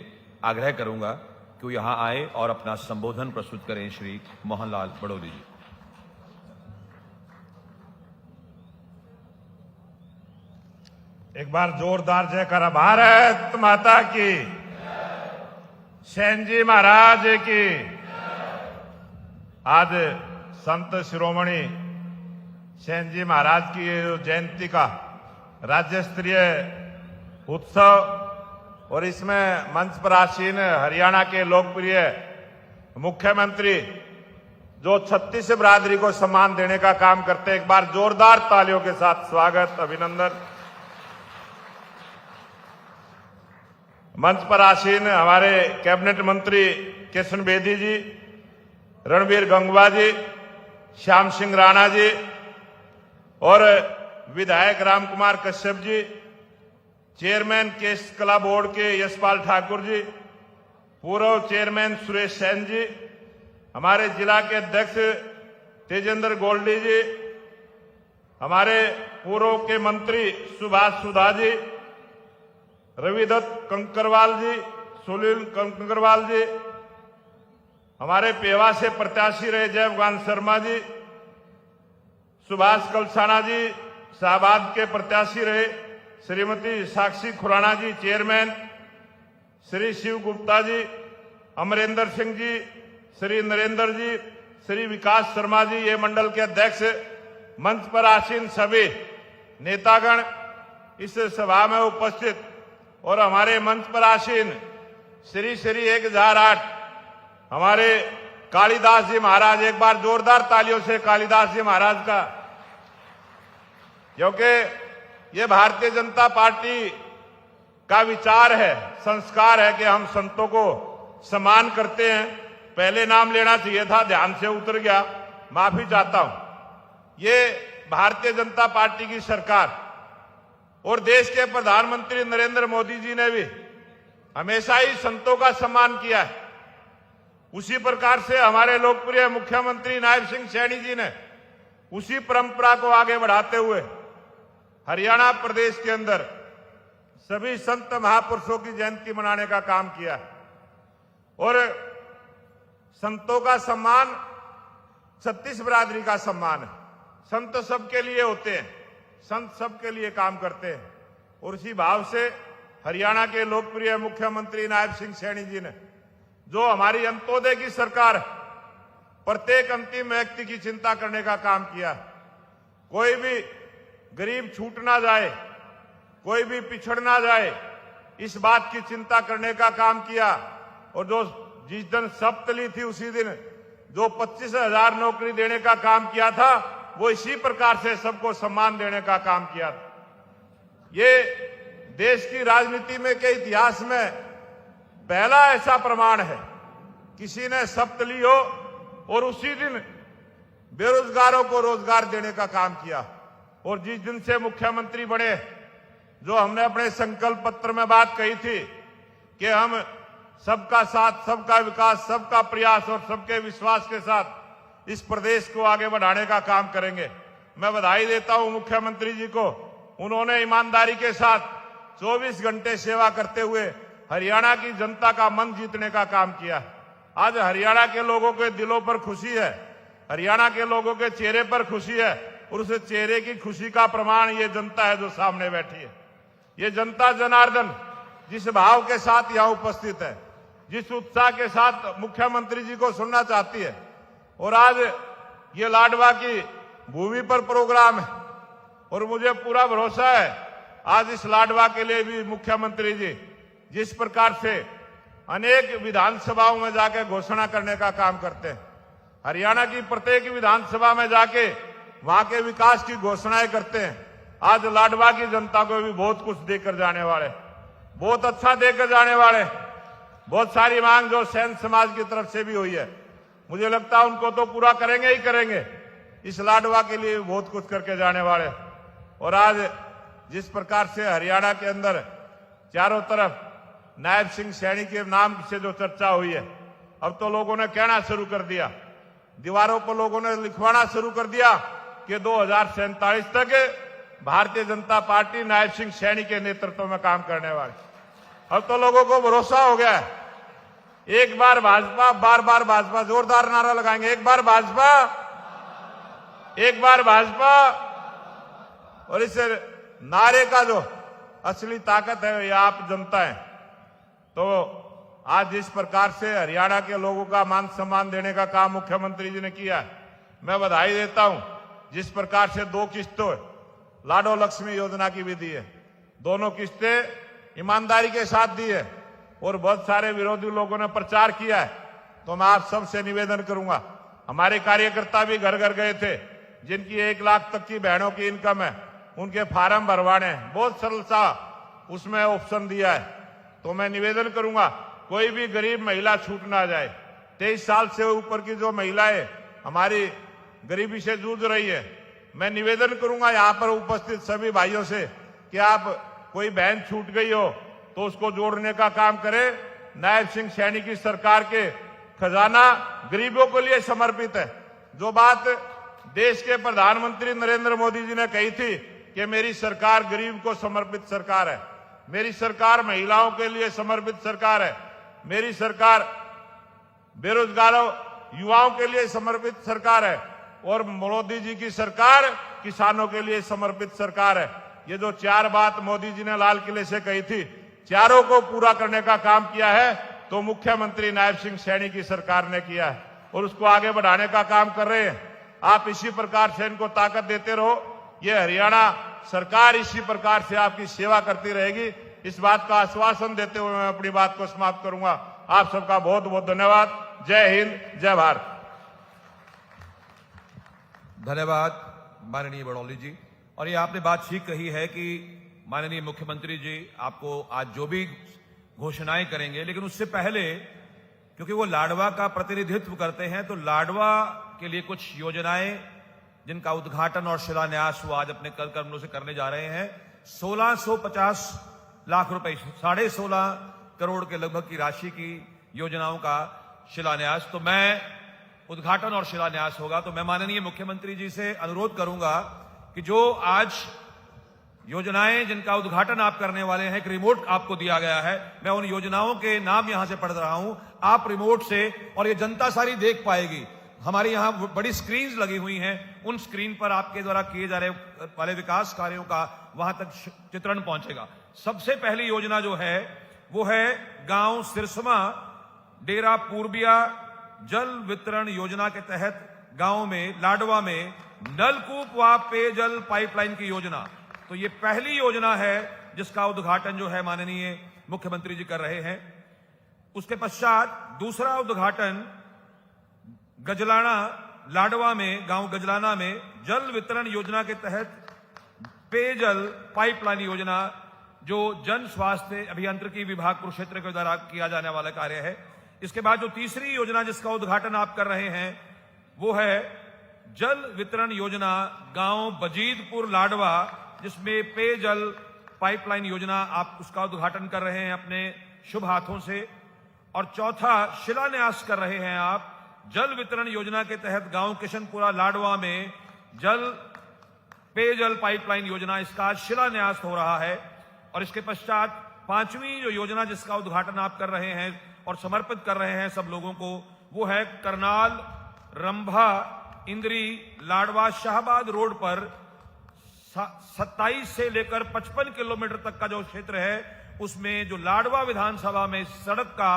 B: आग्रह करूंगा कि वो यहां आए और अपना संबोधन प्रस्तुत करें। श्री मोहनलाल बलोड़ी जी।
E: एक बार जोरदार जयकारा। भारत माता की, सैन जी महाराज की। आज संत शिरोमणि सैन जी महाराज की जयंती का राज्य स्तरीय उत्सव और इसमें मंच पर आसीन हरियाणा के लोकप्रिय मुख्यमंत्री जो 36 बिरादरी को सम्मान देने का काम करते हैं, एक बार जोरदार तालियों के साथ स्वागत, अभिनंदन। मंच पर आसीन हमारे कैबिनेट मंत्री किशन बेदी जी, रणबीर गंगवा जी, श्याम सिंह राणा जी और विधायक राम कुमार कश्यप जी, चेयरमैन केस कला बोर्ड के यशपाल ठाकुर जी, पूर्व चेयरमैन सुरेश सैन जी, हमारे जिला के अध्यक्ष तेजेंद्र गोल्डी जी, हमारे पूर्व के मंत्री सुभाष सुधा जी, रविदत्त कंकरवाल जी, सुनील कंकरवाल जी, हमारे पेवा से प्रत्याशी रहे जयगान शर्मा जी, सुभाष कलसाना जी, शाहबाद के प्रत्याशी रहे श्रीमती साक्षी खुराना जी, चेयरमैन श्री शिव गुप्ता जी, अमरेंद्र सिंह जी, श्री नरेंद्र जी, श्री विकास शर्मा जी, ये मंडल के अध्यक्ष, मंच पर आसीन सभी नेतागण, इस सभा में उपस्थित और हमारे मंच पर आसीन श्री 1008 हमारे कालिदास जी महाराज। एक बार जोरदार तालियों से कालिदास जी महाराज का, क्योंकि ये भारतीय जनता पार्टी का विचार है, संस्कार है कि हम संतों को सम्मान करते हैं। पहले नाम लेना चाहिए था, ध्यान से उतर गया, माफी चाहता हूं। ये भारतीय जनता पार्टी की सरकार और देश के प्रधानमंत्री नरेंद्र मोदी जी ने भी हमेशा ही संतों का सम्मान किया है। उसी प्रकार से हमारे लोकप्रिय मुख्यमंत्री नायब सिंह सैनी जी ने उसी परंपरा को आगे बढ़ाते हुए हरियाणा प्रदेश के अंदर सभी संत महापुरुषों की जयंती मनाने का काम किया है। और संतों का सम्मान 36 बिरादरी का सम्मान है। संत सबके लिए होते हैं, संत सबके लिए काम करते हैं और इसी भाव से हरियाणा के लोकप्रिय मुख्यमंत्री नायब सिंह सैनी जी ने जो हमारी अंत्योदय की सरकार, प्रत्येक अंतिम व्यक्ति की चिंता करने का काम किया। कोई भी गरीब छूट ना जाए, कोई भी पिछड़ ना जाए, इस बात की चिंता करने का काम किया।
H: और जो जिस दिन शपथ ली थी उसी दिन जो 25,000 नौकरी देने का काम किया था, वो इसी प्रकार से सबको सम्मान देने का काम किया था। ये देश की राजनीति में के इतिहास में पहला ऐसा प्रमाण है, किसी ने शपथ ली हो और उसी दिन बेरोजगारों को रोजगार देने का काम किया। और जिस दिन से मुख्यमंत्री बने, जो हमने अपने संकल्प पत्र में बात कही थी कि हम सबका साथ, सबका विकास, सबका प्रयास और सबके विश्वास के साथ इस प्रदेश को आगे बढ़ाने का काम करेंगे। मैं बधाई देता हूं मुख्यमंत्री जी को, उन्होंने ईमानदारी के साथ 24 घंटे सेवा करते हुए हरियाणा की जनता का मन जीतने का काम किया। आज हरियाणा के लोगों के दिलों पर खुशी है, हरियाणा के लोगों के चेहरे पर खुशी है, और उस चेहरे की खुशी का प्रमाण ये जनता है जो सामने बैठी है। ये जनता जनार्दन जिस भाव के साथ यहां उपस्थित है, जिस उत्साह के साथ मुख्यमंत्री जी को सुनना चाहती है, और आज ये लाडवा की भूमि पर प्रोग्राम है, और मुझे पूरा भरोसा है आज इस लाडवा के लिए भी मुख्यमंत्री जी जिस प्रकार से अनेक विधानसभाओं में जाके घोषणा करने का काम करते हैं, हरियाणा की प्रत्येक विधानसभा में जाके वहां के विकास की घोषणाएं करते हैं, आज लाडवा की जनता को भी बहुत कुछ देकर जाने वाले, बहुत अच्छा देकर जाने वाले। बहुत सारी मांग जो सैन समाज की तरफ से भी हुई है, मुझे लगता है उनको तो पूरा करेंगे ही करेंगे। इस लाडवा के लिए बहुत कुछ करके जाने वाले। और आज जिस प्रकार से हरियाणा के अंदर चारों तरफ नायब सिंह सैनी के नाम से जो चर्चा हुई है, अब तो लोगों ने कहना शुरू कर दिया, दीवारों पर लोगों ने लिखवाना शुरू कर दिया कि 2047 तक भारतीय जनता पार्टी नायब सिंह सैनी के नेतृत्व में काम करने वाली। अब तो लोगों को भरोसा हो गया है, एक बार भाजपा, बार बार भाजपा, जोरदार नारा लगाएंगे, एक बार भाजपा, एक बार भाजपा। और इस नारे का जो असली ताकत है ये आप जनता है। तो आज जिस प्रकार से हरियाणा के लोगों का मान सम्मान देने का काम मुख्यमंत्री जी ने किया है, मैं बधाई देता हूं। जिस प्रकार से 2 किस्तों लाडो लक्ष्मी योजना की भी दी है, दोनों किस्तें ईमानदारी के साथ दी है, और बहुत सारे विरोधी लोगों ने प्रचार किया है। तो मैं आप सबसे निवेदन करूंगा, हमारे कार्यकर्ता भी घर घर गए थे, जिनकी 1 लाख तक की बहनों की इनकम है, उनके फार्म भरवाने हैं, बहुत सरल सा उसमें ऑप्शन दिया है। तो मैं निवेदन करूंगा कोई भी गरीब महिला छूट ना जाए। 23 साल से ऊपर की जो महिलाएं हमारी गरीबी से जूझ रही है, मैं निवेदन करूंगा यहाँ पर उपस्थित सभी भाइयों से कि आप कोई बहन छूट गई हो तो उसको जोड़ने का काम करें। नायब सिंह सैनी की सरकार के खजाना गरीबों के लिए समर्पित है। जो बात देश के प्रधानमंत्री नरेंद्र मोदी जी ने कही थी कि मेरी सरकार गरीब को समर्पित सरकार है, मेरी सरकार महिलाओं के लिए समर्पित सरकार है, मेरी सरकार बेरोजगारों युवाओं के लिए समर्पित सरकार है, और मोदी जी की सरकार किसानों के लिए समर्पित सरकार है। ये जो 4 बात मोदी जी ने लाल किले से कही थी, चारों को पूरा करने का काम किया है तो मुख्यमंत्री नायब सिंह सैनी की सरकार ने किया है, और उसको आगे बढ़ाने का काम कर रहे हैं। आप इसी प्रकार से इनको ताकत देते रहो, ये हरियाणा सरकार इसी प्रकार से आपकी सेवा करती रहेगी। इस बात का आश्वासन देते हुए मैं अपनी बात को समाप्त करूंगा। आप सबका बहुत बहुत धन्यवाद। जय हिंद, जय भारत।
B: धन्यवाद माननीय बड़ौली जी। और ये आपने बात ठीक कही है कि माननीय मुख्यमंत्री जी आपको आज जो भी घोषणाएं करेंगे, लेकिन उससे पहले क्योंकि वो लाडवा का प्रतिनिधित्व करते हैं, तो लाडवा के लिए कुछ योजनाएं जिनका उद्घाटन और शिलान्यास वो आज अपने कमलों से करने जा रहे हैं। 1650 लाख रुपए, 16.5 करोड़ के लगभग की राशि की योजनाओं का शिलान्यास। तो मैं उद्घाटन और शिलान्यास होगा, तो मैं माननीय मुख्यमंत्री जी से अनुरोध करूंगा कि जो आज योजनाएं जिनका उद्घाटन आप करने वाले हैं, एक रिमोट आपको दिया गया है, मैं उन योजनाओं के नाम यहां से पढ़ रहा हूं, आप रिमोट से, और ये जनता सारी देख पाएगी। हमारे यहां बड़ी स्क्रीन्स लगी हुई हैं, उन स्क्रीन पर आपके द्वारा किए जा रहे वाले विकास कार्यों का वहां तक चित्रण पहुंचेगा। सबसे पहली योजना जो है वो है गांव सिरसमा डेरा पूर्बिया जल वितरण योजना के तहत गांव में लाडवा में नलकूप व पेयजल पाइपलाइन की योजना। तो ये पहली योजना है जिसका उद्घाटन जो है माननीय मुख्यमंत्री जी कर रहे हैं। उसके पश्चात दूसरा उद्घाटन गजलाना लाडवा में, गांव गजलाना में जल वितरण योजना के तहत पेयजल पाइपलाइन योजना, जो जन स्वास्थ्य अभियांत्रिकी विभाग कुरुक्षेत्र के द्वारा किया जाने वाला कार्य है। इसके बाद जो तीसरी योजना जिसका उद्घाटन आप कर रहे हैं वो है जल वितरण योजना गांव बजीदपुर लाडवा, जिसमें पेयजल पाइपलाइन योजना आप उसका उद्घाटन कर रहे हैं अपने शुभ हाथों से। और चौथा शिलान्यास कर रहे हैं आप जल वितरण योजना के तहत गांव किशनपुरा लाडवा में पेयजल पाइपलाइन योजना, इसका आज शिलान्यास हो रहा है। और इसके पश्चात पांचवी जो योजना जिसका उद्घाटन आप कर रहे हैं और समर्पित कर रहे हैं सब लोगों को, वो है करनाल रंभा इंद्री लाडवा शाहबाद रोड पर 27 से लेकर 55 किलोमीटर तक का जो क्षेत्र है, उसमें जो लाडवा विधानसभा में सड़क का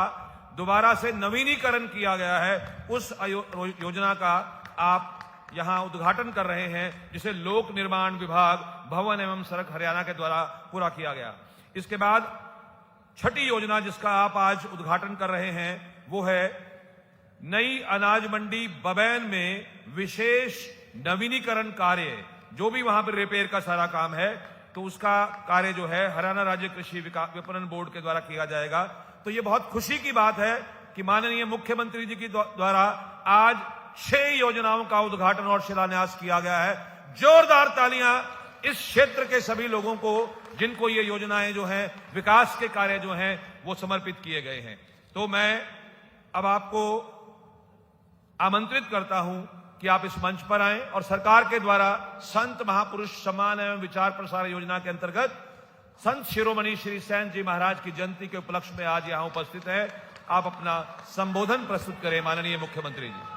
B: दोबारा से नवीनीकरण किया गया है, उस योजना का आप यहां उद्घाटन कर रहे हैं, जिसे लोक निर्माण विभाग भवन एवं सड़क हरियाणा के द्वारा पूरा किया गया। इसके बाद छठी योजना जिसका आप आज उद्घाटन कर रहे हैं वो है नई अनाज मंडी बबैन में विशेष नवीनीकरण कार्य, जो भी वहां पर रिपेयर का सारा काम है, तो उसका कार्य जो है हरियाणा राज्य कृषि विपणन बोर्ड के द्वारा किया जाएगा। तो ये बहुत खुशी की बात है कि माननीय मुख्यमंत्री जी के द्वारा आज 6 योजनाओं का उद्घाटन और शिलान्यास किया गया है। जोरदार तालियां इस क्षेत्र के सभी लोगों को जिनको ये योजनाएं जो हैं, विकास के कार्य जो हैं, वो समर्पित किए गए हैं। तो मैं अब आपको आमंत्रित करता हूं कि आप इस मंच पर आएं और सरकार के द्वारा संत महापुरुष सम्मान एवं विचार प्रसार योजना के अंतर्गत संत शिरोमणि श्री सैन जी महाराज की जयंती के उपलक्ष्य में आज यहां उपस्थित है। आप अपना संबोधन प्रस्तुत करें माननीय मुख्यमंत्री जी।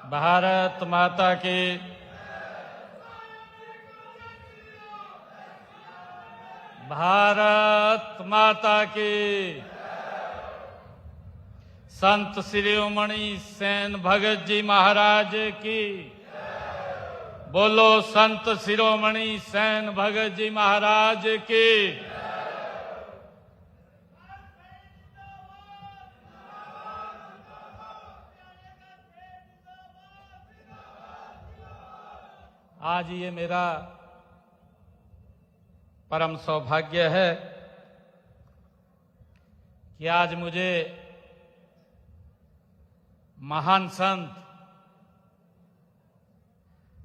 I: भारत माता की भारत माता की संत शिरोमणि सेन भगत जी महाराज की बोलो, संत शिरोमणि सेन भगत जी महाराज की। आज ये मेरा परम सौभाग्य है कि आज मुझे महान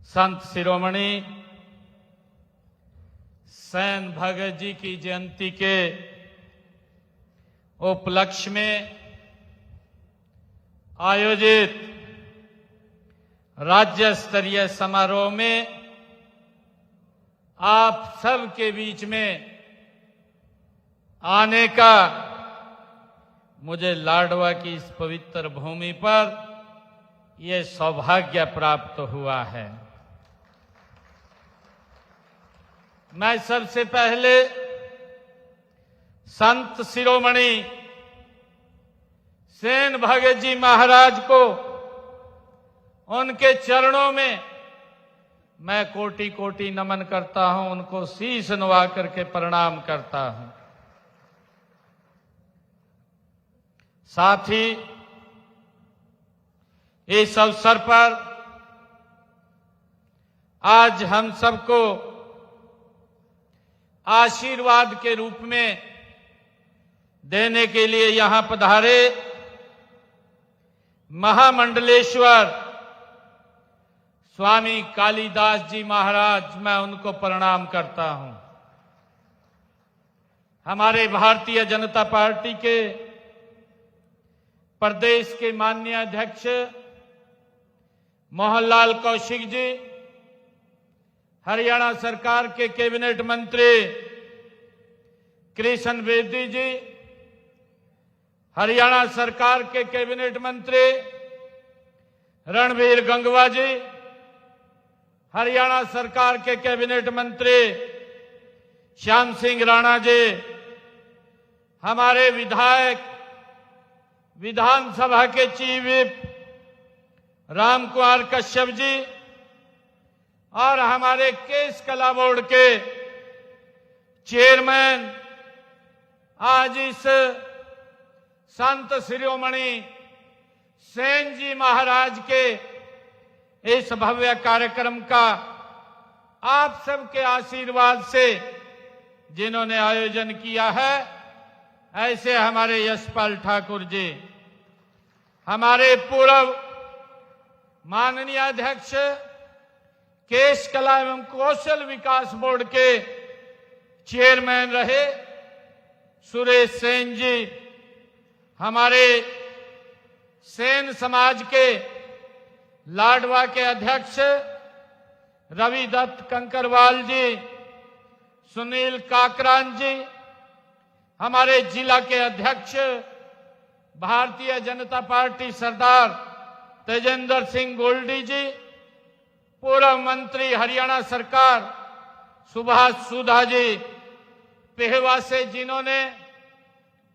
I: संत शिरोमणि सेन भगत जी की जयंती के उपलक्ष्य में आयोजित राज्य स्तरीय समारोह में आप सबके बीच में आने का मुझे लाडवा की इस पवित्र भूमि पर यह सौभाग्य प्राप्त हुआ है। मैं सबसे पहले संत शिरोमणि सेन भगत जी महाराज को उनके चरणों में मैं कोटि कोटि नमन करता हूं, उनको शीश नवा करके प्रणाम करता हूं। साथ ही इस अवसर पर आज हम सबको आशीर्वाद के रूप में देने के लिए यहां पधारे महामंडलेश्वर स्वामी कालिदास जी महाराज, मैं उनको प्रणाम करता हूं। हमारे भारतीय जनता पार्टी के प्रदेश के माननीय अध्यक्ष मोहनलाल कौशिक जी, हरियाणा सरकार के कैबिनेट मंत्री कृष्ण बेदी जी, हरियाणा सरकार के कैबिनेट मंत्री रणबीर गंगवा जी, हरियाणा सरकार के कैबिनेट मंत्री श्याम सिंह राणा जी, हमारे विधायक विधानसभा के चीफ व्हिप राम कुमार कश्यप जी और हमारे केस कला बोर्ड के चेयरमैन आज इस संत शिरोमणि सेन जी महाराज के इस भव्य कार्यक्रम का आप सबके आशीर्वाद से जिन्होंने आयोजन किया है, ऐसे हमारे यशपाल ठाकुर जी, हमारे पूर्व माननीय अध्यक्ष केश कला एवं कौशल विकास बोर्ड के चेयरमैन रहे सुरेश सेन जी, हमारे सेन समाज के लाडवा के अध्यक्ष रवि दत्त कंकरवाल जी, सुनील काकरान जी, हमारे जिला के अध्यक्ष भारतीय जनता पार्टी सरदार तेजेंद्र सिंह गोल्डी जी, पूर्व मंत्री हरियाणा सरकार सुभाष सुधा जी, पेहवा से जिन्होंने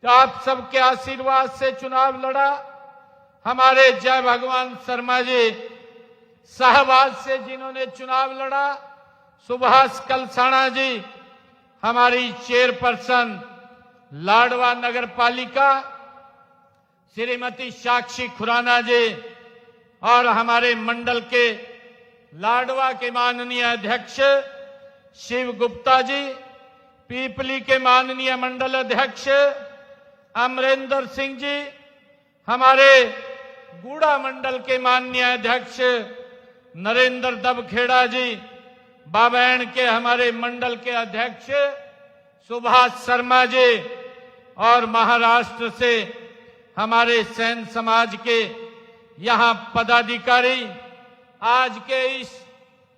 I: आप सबके आशीर्वाद से चुनाव लड़ा, हमारे जय भगवान शर्मा जी, शाहबाद से जिन्होंने चुनाव लड़ा, सुभाष कलसाणा जी, हमारी चेयरपर्सन लाडवा नगर पालिका श्रीमती साक्षी खुराना जी और हमारे मंडल के लाडवा के माननीय अध्यक्ष शिव गुप्ता जी, पीपली के माननीय मंडल अध्यक्ष अमरेंद्र सिंह जी, हमारे गूड़ा मंडल के माननीय अध्यक्ष नरेंद्र दबखेड़ा जी, बाबैन के हमारे मंडल के अध्यक्ष सुभाष शर्मा जी और महाराष्ट्र से हमारे सेन समाज के यहाँ पदाधिकारी आज के इस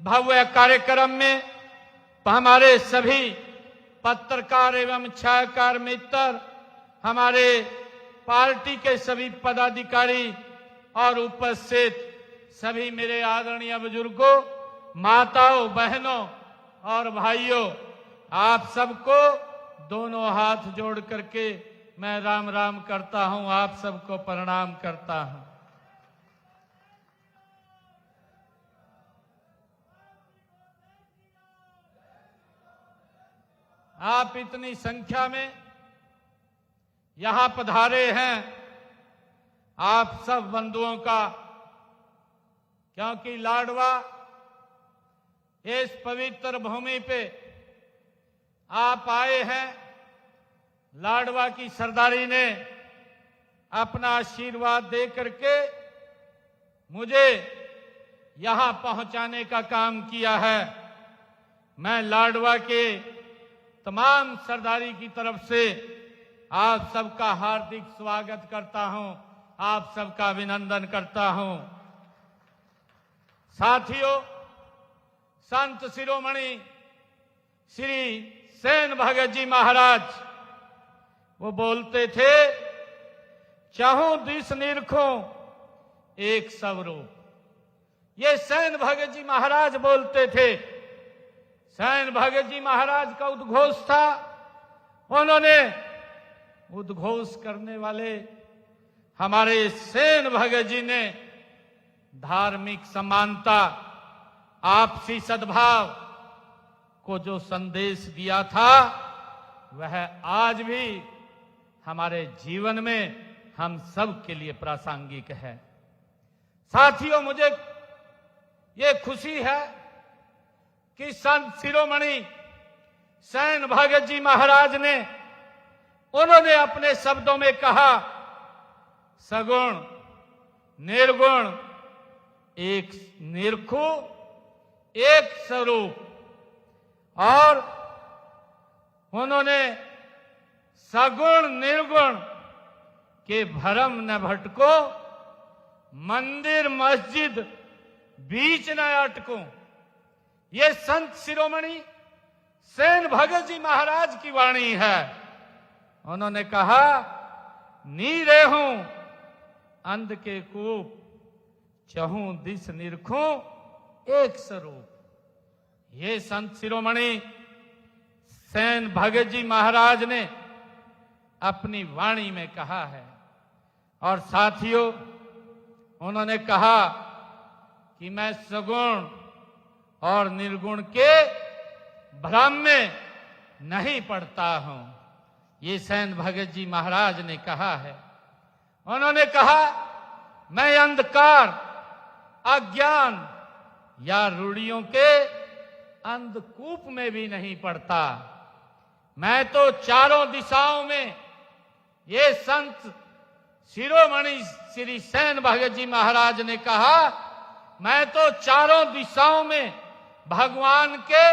I: भव्य कार्यक्रम में हमारे सभी पत्रकार एवं छायाकार मित्र, हमारे पार्टी के सभी पदाधिकारी और उपस्थित सभी मेरे आदरणीय बुजुर्गों, माताओं, बहनों और भाइयों, आप सबको दोनों हाथ जोड़ करके मैं राम राम करता हूं, आप सबको प्रणाम करता हूं। आप इतनी संख्या में यहां पधारे हैं, आप सब बंधुओं का, क्योंकि लाडवा इस पवित्र भूमि पे आप आए हैं, लाडवा की सरदारी ने अपना आशीर्वाद दे करके मुझे यहां पहुंचाने का काम किया है। मैं लाडवा के तमाम सरदारी की तरफ से आप सबका हार्दिक स्वागत करता हूं, आप सबका अभिनंदन करता हूं। साथियों, संत शिरोमणि श्री सेन भगत जी महाराज वो बोलते थे, चाहूं दिस निरखूं एक स्वरूप। ये सेन भगत जी महाराज बोलते थे। सेन भगत जी महाराज का उद्घोष था, उन्होंने उद्घोष करने वाले हमारे सेन भगत जी ने धार्मिक समानता, आपसी सद्भाव को जो संदेश दिया था, वह आज भी हमारे जीवन में हम सब के लिए प्रासंगिक है। साथियों, मुझे ये खुशी है कि संत शिरोमणि सेन भगत जी महाराज ने, उन्होंने अपने शब्दों में कहा, सगुण निर्गुण एक निरखू एक स्वरूप, और उन्होंने सगुण निर्गुण के भ्रम न भटको, मंदिर मस्जिद बीच न अटको। ये संत शिरोमणि सेन भगत जी महाराज की वाणी है। उन्होंने कहा, नीरे हूं अंध के कूप, चहूं दिस निरखूं एक स्वरूप। ये संत शिरोमणि सेन भगत जी महाराज ने अपनी वाणी में कहा है। और साथियों, उन्होंने कहा कि मैं सगुण और निर्गुण के भ्रम में नहीं पड़ता हूं। ये सैन भगत जी महाराज ने कहा है। उन्होंने कहा, मैं अंधकार, अज्ञान या रूढ़ियों के अंधकूप में भी नहीं पड़ता। मैं तो चारों दिशाओं में, ये संत शिरोमणि श्री सैन भगत जी महाराज ने कहा, मैं तो चारों दिशाओं में भगवान के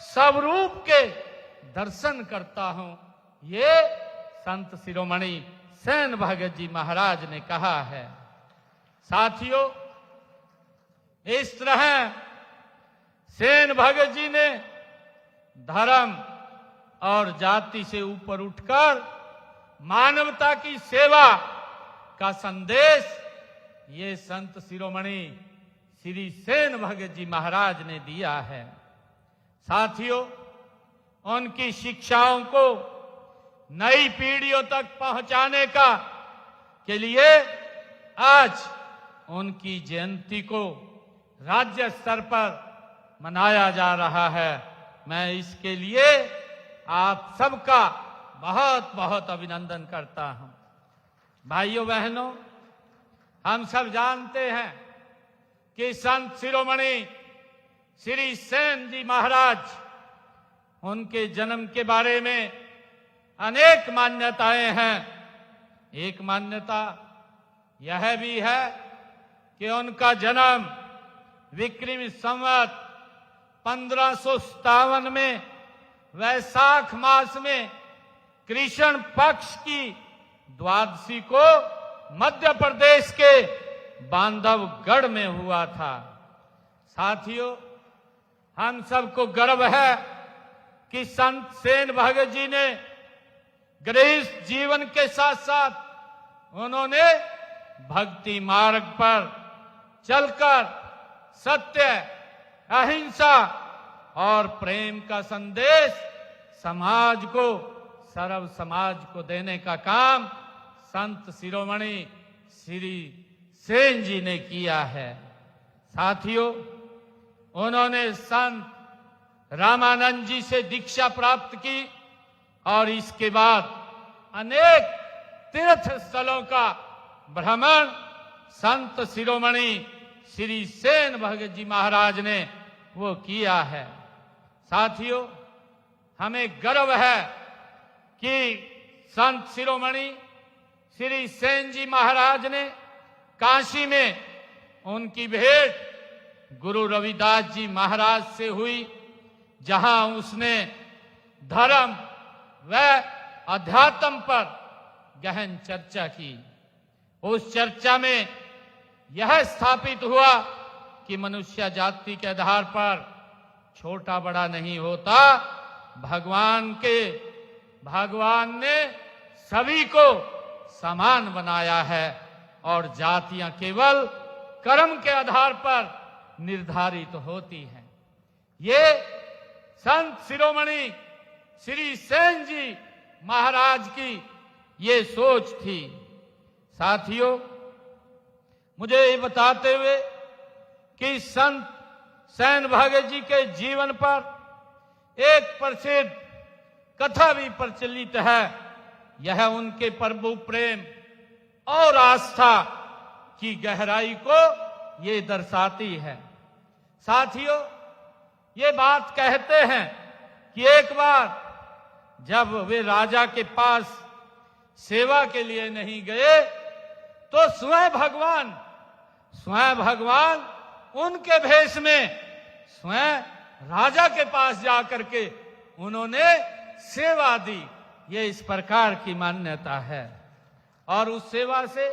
I: स्वरूप के दर्शन करता हूं। ये संत शिरोमणि सैन भगत जी महाराज ने कहा है। साथियों, इस तरह सैन भगत जी ने धर्म और जाति से ऊपर उठकर मानवता की सेवा का संदेश ये संत शिरोमणि श्री सैन भगत जी महाराज ने दिया है। साथियों, उनकी शिक्षाओं को नई पीढ़ियों तक पहुंचाने के लिए आज उनकी जयंती को राज्य स्तर पर मनाया जा रहा है। मैं इसके लिए आप सबका बहुत बहुत अभिनंदन करता हूं। भाइयों बहनों, हम सब जानते हैं कि संत शिरोमणि श्री सैन जी महाराज, उनके जन्म के बारे में अनेक मान्यताएं हैं। एक मान्यता यह भी है कि उनका जन्म विक्रम संवत 1557 में वैशाख मास में कृष्ण पक्ष की द्वादशी को मध्य प्रदेश के बांधवगढ़ में हुआ था। साथियों, हम सबको गर्व है कि संत सैन भगत जी ने गृहस्थ जीवन के साथ साथ उन्होंने भक्ति मार्ग पर चलकर सत्य, अहिंसा और प्रेम का संदेश समाज को, सर्व समाज को देने का काम संत शिरोमणि श्री सैन जी ने किया है। साथियों, उन्होंने संत रामानंद जी से दीक्षा प्राप्त की और इसके बाद अनेक तीर्थ स्थलों का भ्रमण संत शिरोमणि श्री सैन भगत जी महाराज ने वो किया है। साथियों, हमें गर्व है कि संत शिरोमणि श्री सैन जी महाराज ने काशी में उनकी भेंट गुरु रविदास जी महाराज से हुई, जहां उसने धर्म व अध्यात्म पर गहन चर्चा की। उस चर्चा में यह स्थापित हुआ कि मनुष्य जाति के आधार पर छोटा बड़ा नहीं होता। भगवान ने सभी को समान बनाया है और जातियां केवल कर्म के आधार पर निर्धारित होती हैं। ये संत शिरोमणि श्री सैन जी महाराज की ये सोच थी। साथियों, मुझे ये बताते हुए कि संत सैन भगत जी के जीवन पर एक प्रसिद्ध कथा भी प्रचलित है। यह उनके प्रभु प्रेम और आस्था की गहराई को ये दर्शाती है। साथियों, ये बात कहते हैं कि एक बार जब वे राजा के पास सेवा के लिए नहीं गए तो स्वयं भगवान उनके भेष में स्वयं राजा के पास जाकर के उन्होंने सेवा दी। ये इस प्रकार की मान्यता है और उस सेवा से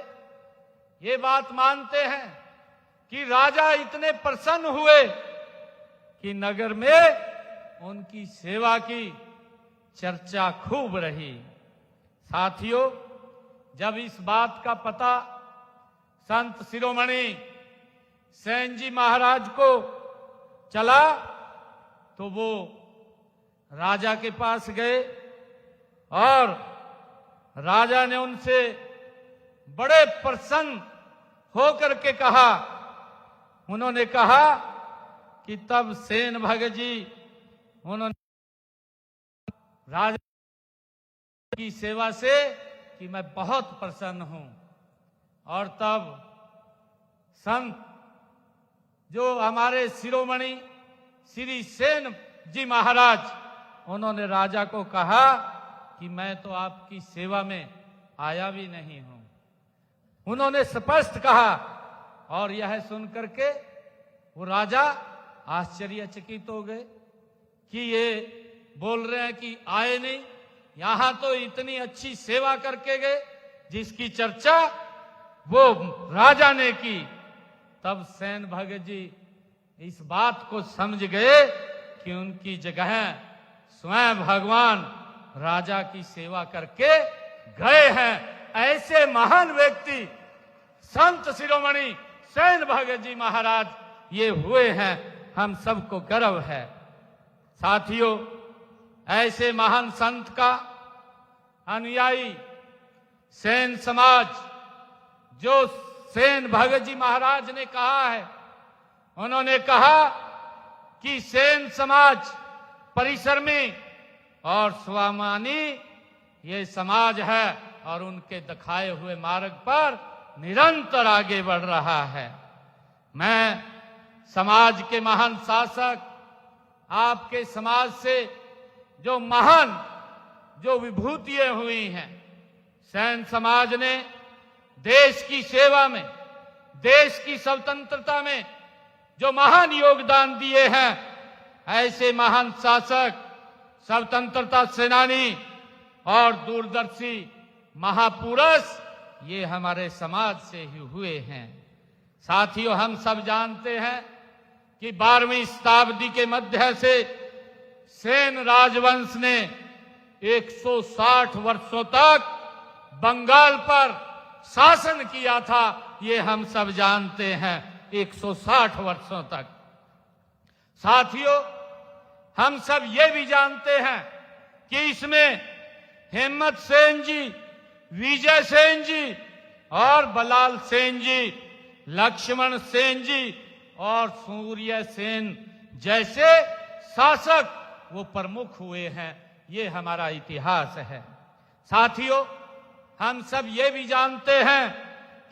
I: ये बात मानते हैं कि राजा इतने प्रसन्न हुए कि नगर में उनकी सेवा की चर्चा खूब रही। साथियों, जब इस बात का पता संत शिरोमणि सैन जी महाराज को चला तो वो राजा के पास गए और राजा ने उनसे बड़े प्रसन्न होकर के कहा, उन्होंने कहा कि तब सेन भगत जी उन्होंने राजा की सेवा से कि मैं बहुत प्रसन्न हूं। और तब संत जो हमारे शिरोमणि श्री सेन जी महाराज, उन्होंने राजा को कहा कि मैं तो आपकी सेवा में आया भी नहीं हूं। उन्होंने स्पष्ट कहा, और यह सुनकर के वो राजा आश्चर्यचकित हो गए कि ये बोल रहे हैं कि आए नहीं, यहां तो इतनी अच्छी सेवा करके गए जिसकी चर्चा वो राजा ने की। तब सेन भगत जी इस बात को समझ गए कि उनकी जगह स्वयं भगवान राजा की सेवा करके गए हैं। ऐसे महान व्यक्ति संत शिरोमणि सेन भगत जी महाराज ये हुए हैं, हम सबको गर्व है। साथियों, ऐसे महान संत का अनुयायी सेन समाज, जो सेन भगत जी महाराज ने कहा है, उन्होंने कहा कि सेन समाज परिश्रमी और स्वाभिमानी ये समाज है और उनके दिखाए हुए मार्ग पर निरंतर आगे बढ़ रहा है। मैं समाज के महान शासक, आपके समाज से जो महान जो विभूतियां हुई हैं, सेन समाज ने देश की सेवा में, देश की स्वतंत्रता में जो महान योगदान दिए हैं, ऐसे महान शासक, स्वतंत्रता सेनानी और दूरदर्शी महापुरुष ये हमारे समाज से ही हुए हैं। साथियों, हम सब जानते हैं कि 12वीं शताब्दी के मध्य से सेन राजवंश ने 160 वर्षों तक बंगाल पर शासन किया था। ये हम सब जानते हैं, 160 वर्षों तक। साथियों, हम सब ये भी जानते हैं कि इसमें हिम्मत सेन जी, विजय सेन जी और बलाल सेन जी, लक्ष्मण सेन जी और सूर्य सेन जैसे शासक वो प्रमुख हुए हैं। ये हमारा इतिहास है। साथियों, हम सब ये भी जानते हैं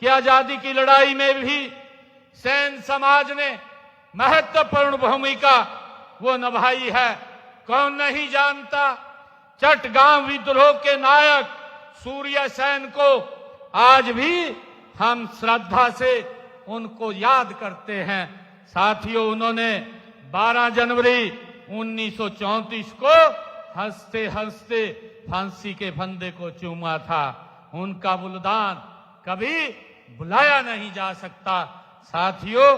I: कि आजादी की लड़ाई में भी सेन समाज ने महत्वपूर्ण भूमिका वो निभाई है। कौन नहीं जानता, चटगांव विद्रोह के नायक सूर्य सेन को आज भी हम श्रद्धा से उनको याद करते हैं। साथियों, उन्होंने 12 जनवरी 1934 को हंसते हंसते फांसी के फंदे को चूमा था। उनका बलिदान कभी भुलाया नहीं जा सकता। साथियों,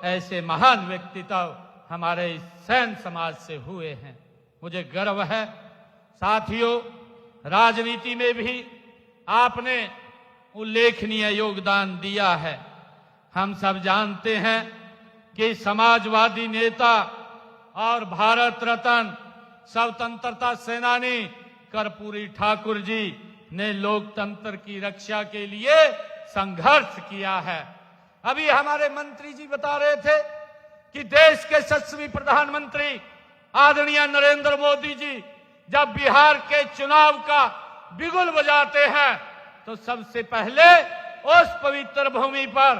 I: ऐसे महान व्यक्तित्व हमारे सेन समाज से हुए हैं, मुझे गर्व है। साथियों, राजनीति में भी आपने उल्लेखनीय योगदान दिया है। हम सब जानते हैं कि समाजवादी नेता और भारत रत्न स्वतंत्रता सेनानी कर्पूरी ठाकुर जी ने लोकतंत्र की रक्षा के लिए संघर्ष किया है। अभी हमारे मंत्री जी बता रहे थे कि देश के यशस्वी प्रधानमंत्री आदरणीय नरेंद्र मोदी जी जब बिहार के चुनाव का बिगुल बजाते हैं तो सबसे पहले उस पवित्र भूमि पर,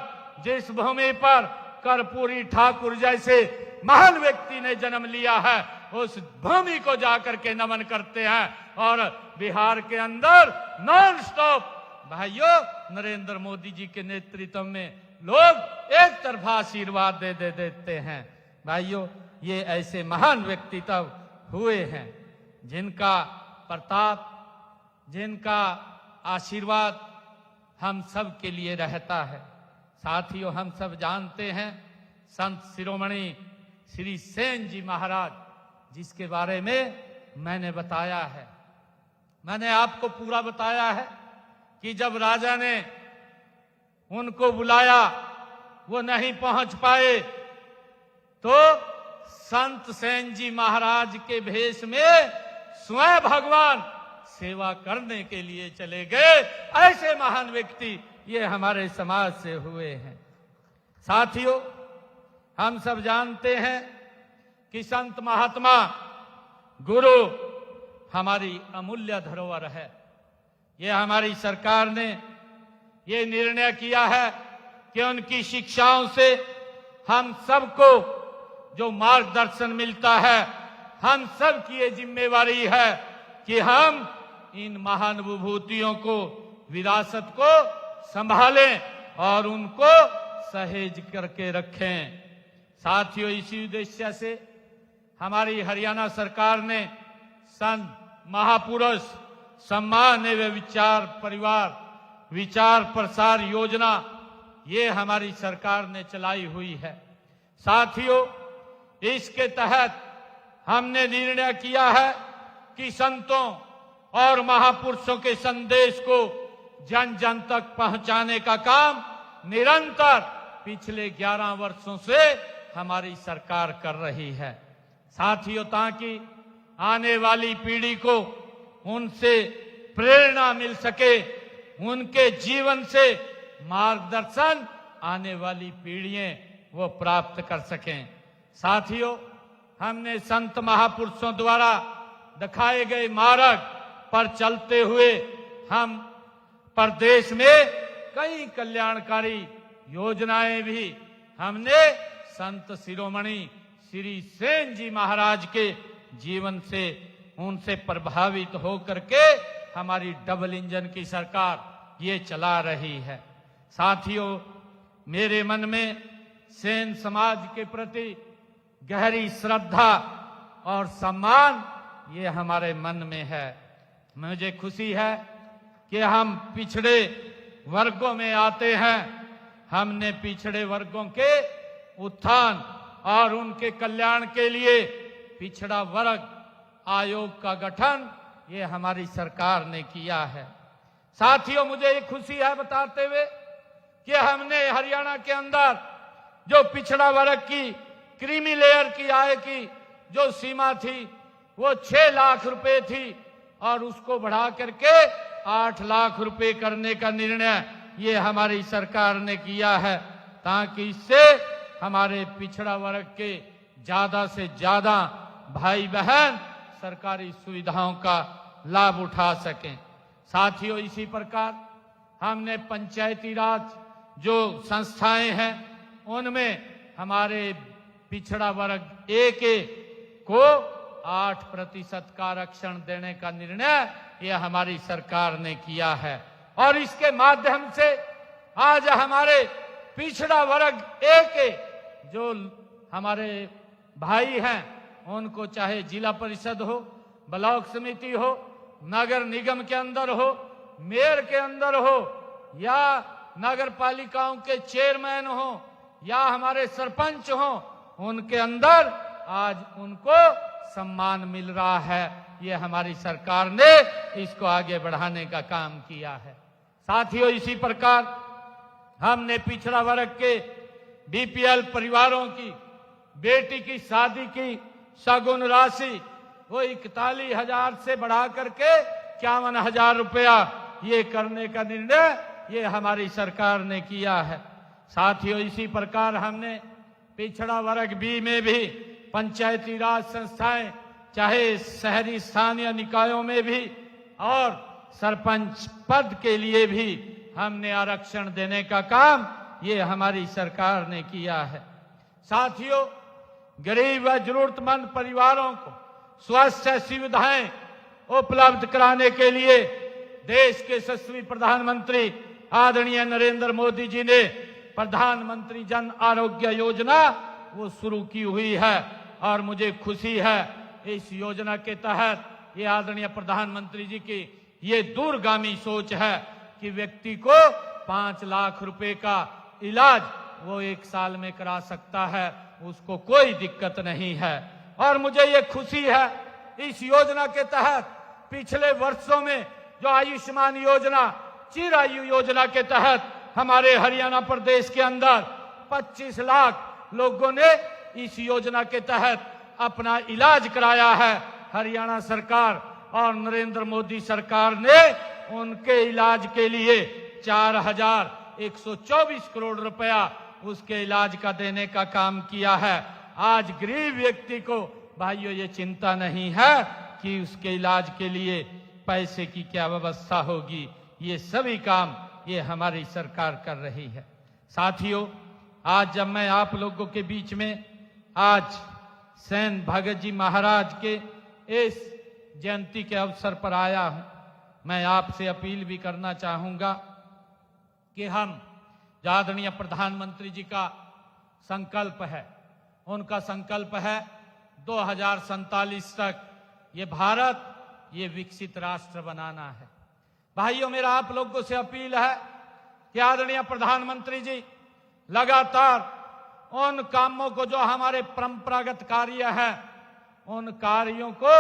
I: जिस भूमि पर कर्पूरी ठाकुर जैसे महान व्यक्ति ने जन्म लिया है, उस भूमि को जाकर के नमन करते हैं। और बिहार के अंदर नॉन स्टॉप भाइयों नरेंद्र मोदी जी के नेतृत्व में लोग एक तरफा आशीर्वाद दे देते हैं। भाइयों, ये ऐसे महान व्यक्तित्व हुए हैं जिनका प्रताप, जिनका आशीर्वाद हम सब के लिए रहता है। साथियों, हम सब जानते हैं संत शिरोमणि श्री सेन जी महाराज, जिसके बारे में मैंने बताया है, मैंने आपको पूरा बताया है कि जब राजा ने उनको बुलाया वो नहीं पहुंच पाए, तो संत सेन जी महाराज के भेष में स्वयं भगवान सेवा करने के लिए चले गए। ऐसे महान व्यक्ति ये हमारे समाज से हुए हैं। साथियों, हम सब जानते हैं कि संत महात्मा गुरु हमारी अमूल्य धरोहर है। ये हमारी सरकार ने ये निर्णय किया है कि उनकी शिक्षाओं से हम सबको जो मार्गदर्शन मिलता है, हम सब की ये जिम्मेवारी है कि हम इन महान विभूतियों को, विरासत को संभालें और उनको सहेज करके रखें। साथियों, इसी उद्देश्य से हमारी हरियाणा सरकार ने संत महापुरुष सम्मान एवं विचार परिवार विचार प्रसार योजना ये हमारी सरकार ने चलाई हुई है। साथियों, इसके तहत हमने निर्णय किया है कि संतों और महापुरुषों के संदेश को जन जन तक पहुंचाने का काम निरंतर पिछले 11 वर्षों से हमारी सरकार कर रही है। साथियों, ताकि आने वाली पीढ़ी को उनसे प्रेरणा मिल सके, उनके जीवन से मार्गदर्शन आने वाली पीढ़ियां वो प्राप्त कर सकें। साथियों, हमने संत महापुरुषों द्वारा दिखाए गए मार्ग पर चलते हुए हम प्रदेश में कई कल्याणकारी योजनाएं भी हमने संत शिरोमणि श्री सेन जी महाराज के जीवन से उनसे प्रभावित होकर के हमारी डबल इंजन की सरकार ये चला रही है। साथियों, मेरे मन में सेन समाज के प्रति गहरी श्रद्धा और सम्मान ये हमारे मन में है। मुझे खुशी है कि हम पिछड़े वर्गों में आते हैं। हमने पिछड़े वर्गों के उत्थान और उनके कल्याण के लिए पिछड़ा वर्ग आयोग का गठन ये हमारी सरकार ने किया है। साथियों, मुझे ये खुशी है बताते हुए कि हमने हरियाणा के अंदर जो पिछड़ा वर्ग की क्रीमी लेयर की आय की जो सीमा थी वो 6 लाख रुपए थी और उसको बढ़ा करके 8 लाख रुपए करने का निर्णय ये हमारी सरकार ने किया है, ताकि इससे हमारे पिछड़ा वर्ग के ज्यादा से ज्यादा भाई बहन सरकारी सुविधाओं का लाभ उठा सकें। साथियों, इसी प्रकार हमने पंचायती राज जो संस्थाएं हैं उनमें हमारे पिछड़ा वर्ग एक को 8% का आरक्षण देने का निर्णय यह हमारी सरकार ने किया है और इसके माध्यम से आज हमारे पिछड़ा वर्ग एक जो हमारे भाई हैं उनको चाहे जिला परिषद हो, ब्लॉक समिति हो, नगर निगम के अंदर हो, मेयर के अंदर हो या नगर पालिकाओं के चेयरमैन हो या हमारे सरपंच हो, उनके अंदर आज उनको सम्मान मिल रहा है। ये हमारी सरकार ने इसको आगे बढ़ाने का काम किया है। साथियों, इसी प्रकार हमने पिछड़ा वर्ग के बीपीएल परिवारों की बेटी की शादी की शगुन राशि वो 41,000 से बढ़ा करके 51,000 रुपया ये करने का निर्णय ये हमारी सरकार ने किया है। साथियों, इसी प्रकार हमने पिछड़ा वर्ग बी में भी पंचायती राज संस्थाएं चाहे शहरी स्थानीय निकायों में भी और सरपंच पद के लिए भी हमने आरक्षण देने का काम ये हमारी सरकार ने किया है। साथियों, गरीब व जरूरतमंद परिवारों को स्वास्थ्य सुविधाएं उपलब्ध कराने के लिए देश के यशस्वी प्रधानमंत्री आदरणीय नरेंद्र मोदी जी ने प्रधानमंत्री जन आरोग्य योजना वो शुरू की हुई है और मुझे खुशी है इस योजना के तहत ये आदरणीय प्रधानमंत्री जी की ये दूरगामी सोच है कि व्यक्ति को 5 लाख रुपए का इलाज वो 1 साल में करा सकता है, उसको कोई दिक्कत नहीं है। और मुझे ये खुशी है इस योजना के तहत पिछले वर्षों में जो आयुष्मान योजना चिरायु योजना के तहत हमारे हरियाणा प्रदेश के अंदर 25 लाख लोगों ने इस योजना के तहत अपना इलाज कराया है। हरियाणा सरकार और नरेंद्र मोदी सरकार ने उनके इलाज के लिए 4,124 करोड़ रुपया उसके इलाज का देने का काम किया है। आज गरीब व्यक्ति को भाइयों ये चिंता नहीं है कि उसके इलाज के लिए पैसे की क्या व्यवस्था होगी। ये सभी काम ये हमारी सरकार कर रही है। साथियों, आज जब मैं आप लोगों के बीच में आज सैन भगत जी महाराज के इस जयंती के अवसर पर आया हूं, मैं आपसे अपील भी करना चाहूंगा कि हम आदरणीय प्रधानमंत्री जी का संकल्प है, उनका संकल्प है 2047 तक ये भारत ये विकसित राष्ट्र बनाना है। भाइयों, मेरा आप लोगों से अपील है कि आदरणीय प्रधानमंत्री जी लगातार उन कामों को जो हमारे परंपरागत कार्य हैं उन कार्यों को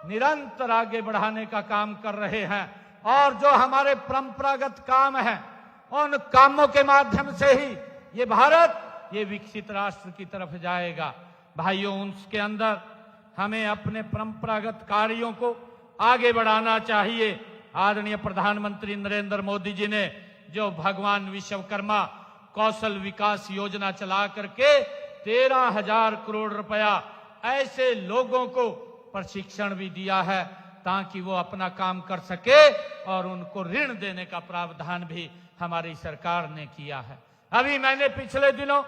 I: निरंतर आगे बढ़ाने का काम कर रहे हैं और जो हमारे परंपरागत काम हैं उन कामों के माध्यम से ही ये भारत ये विकसित राष्ट्र की तरफ जाएगा। भाइयों, उसके अंदर हमें अपने परंपरागत कार्यों को आगे बढ़ाना चाहिए। आदरणीय प्रधानमंत्री नरेंद्र मोदी जी ने जो भगवान विश्वकर्मा कौशल विकास योजना चला करके 13,000 करोड़ रुपया ऐसे लोगों को प्रशिक्षण भी दिया है ताकि वो अपना काम कर सके और उनको ऋण देने का प्रावधान भी हमारी सरकार ने किया है। अभी मैंने पिछले दिनों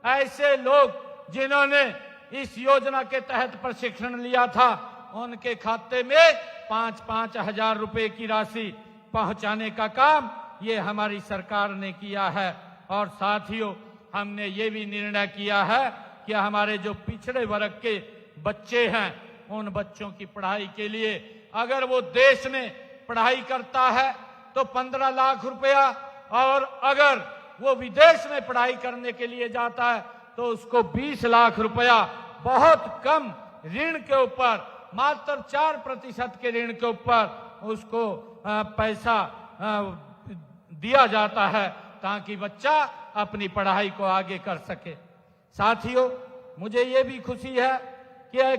I: ऐसे लोग जिन्होंने इस योजना के तहत प्रशिक्षण लिया था उनके खाते में 5-5 हजार रुपए की राशि पहुंचाने का काम ये हमारी सरकार ने किया है। और साथियों, हमने ये भी निर्णय किया है कि हमारे जो पिछड़े वर्ग के बच्चे हैं उन बच्चों की पढ़ाई के लिए अगर वो देश में पढ़ाई करता है तो 15 लाख रुपया और अगर वो विदेश में पढ़ाई करने के लिए जाता है तो उसको 20 लाख रुपया बहुत कम ऋण के ऊपर मात्र 4% के ऋण के ऊपर उसको पैसा दिया जाता है ताकि बच्चा अपनी पढ़ाई को आगे कर सके। साथियों, मुझे ये भी खुशी है कि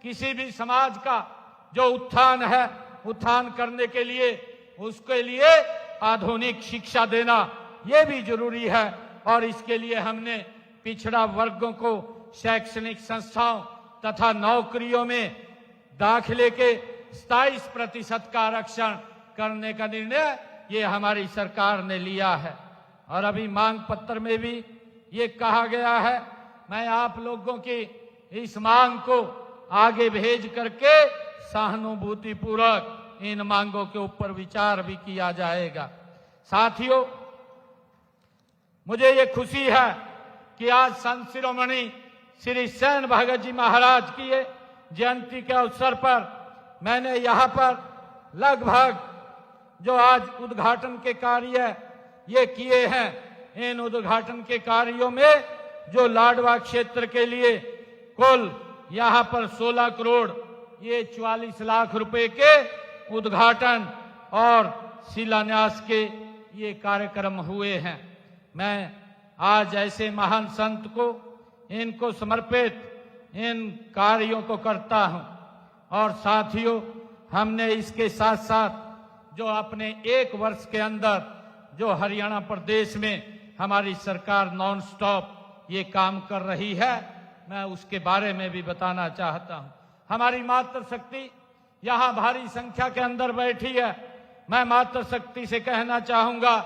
I: किसी भी समाज का जो उत्थान है उत्थान करने के लिए उसके लिए आधुनिक शिक्षा देना ये भी जरूरी है और इसके लिए हमने पिछड़ा वर्गों को शैक्षणिक संस्थाओं तथा नौकरियों में दाखिले के 27% का आरक्षण करने का निर्णय ये हमारी सरकार ने लिया है। और अभी मांग पत्र में भी ये कहा गया है, मैं आप लोगों की इस मांग को आगे भेज करके सहानुभूति पूर्वक इन मांगों के ऊपर विचार भी किया जाएगा। साथियों, मुझे ये खुशी है कि आज संत शिरोमणि श्री सैन भगत जी महाराज की जयंती के अवसर पर मैंने यहाँ पर लगभग जो आज उद्घाटन के कार्य ये किए हैं, इन उद्घाटन के कार्यों में जो लाडवा क्षेत्र के लिए कुल यहाँ पर 16 करोड़ ये 44 लाख रुपए के उद्घाटन और शिलान्यास के ये कार्यक्रम हुए हैं। मैं आज ऐसे महान संत को इनको समर्पित इन कार्यों को करता हूं। और साथियों, हमने इसके साथ साथ जो अपने 1 वर्ष के अंदर जो हरियाणा प्रदेश में हमारी सरकार नॉन स्टॉप ये काम कर रही है, मैं उसके बारे में भी बताना चाहता हूं। हमारी मातृशक्ति यहाँ भारी संख्या के अंदर बैठी है। मैं मातृशक्ति से कहना चाहूंगा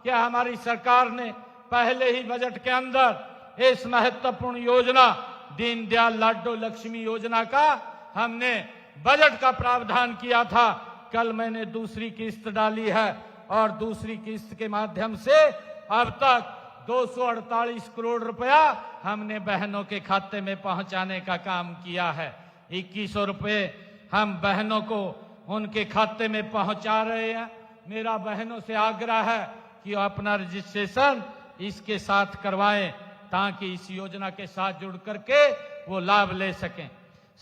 I: कि हमारी सरकार ने पहले ही बजट के अंदर इस महत्वपूर्ण योजना दीनदयाल लाडो लक्ष्मी योजना का हमने बजट का प्रावधान किया था। कल मैंने दूसरी किस्त डाली है और दूसरी किस्त के माध्यम से अब तक 248 करोड़ रुपया हमने बहनों के खाते में पहुंचाने का काम किया है। 2100 रुपए हम बहनों को उनके खाते में पहुंचा रहे हैं। मेरा बहनों से आग्रह है कि अपना रजिस्ट्रेशन इसके साथ करवाएं ताकि इस योजना के साथ जुड़ करके वो लाभ ले सकें।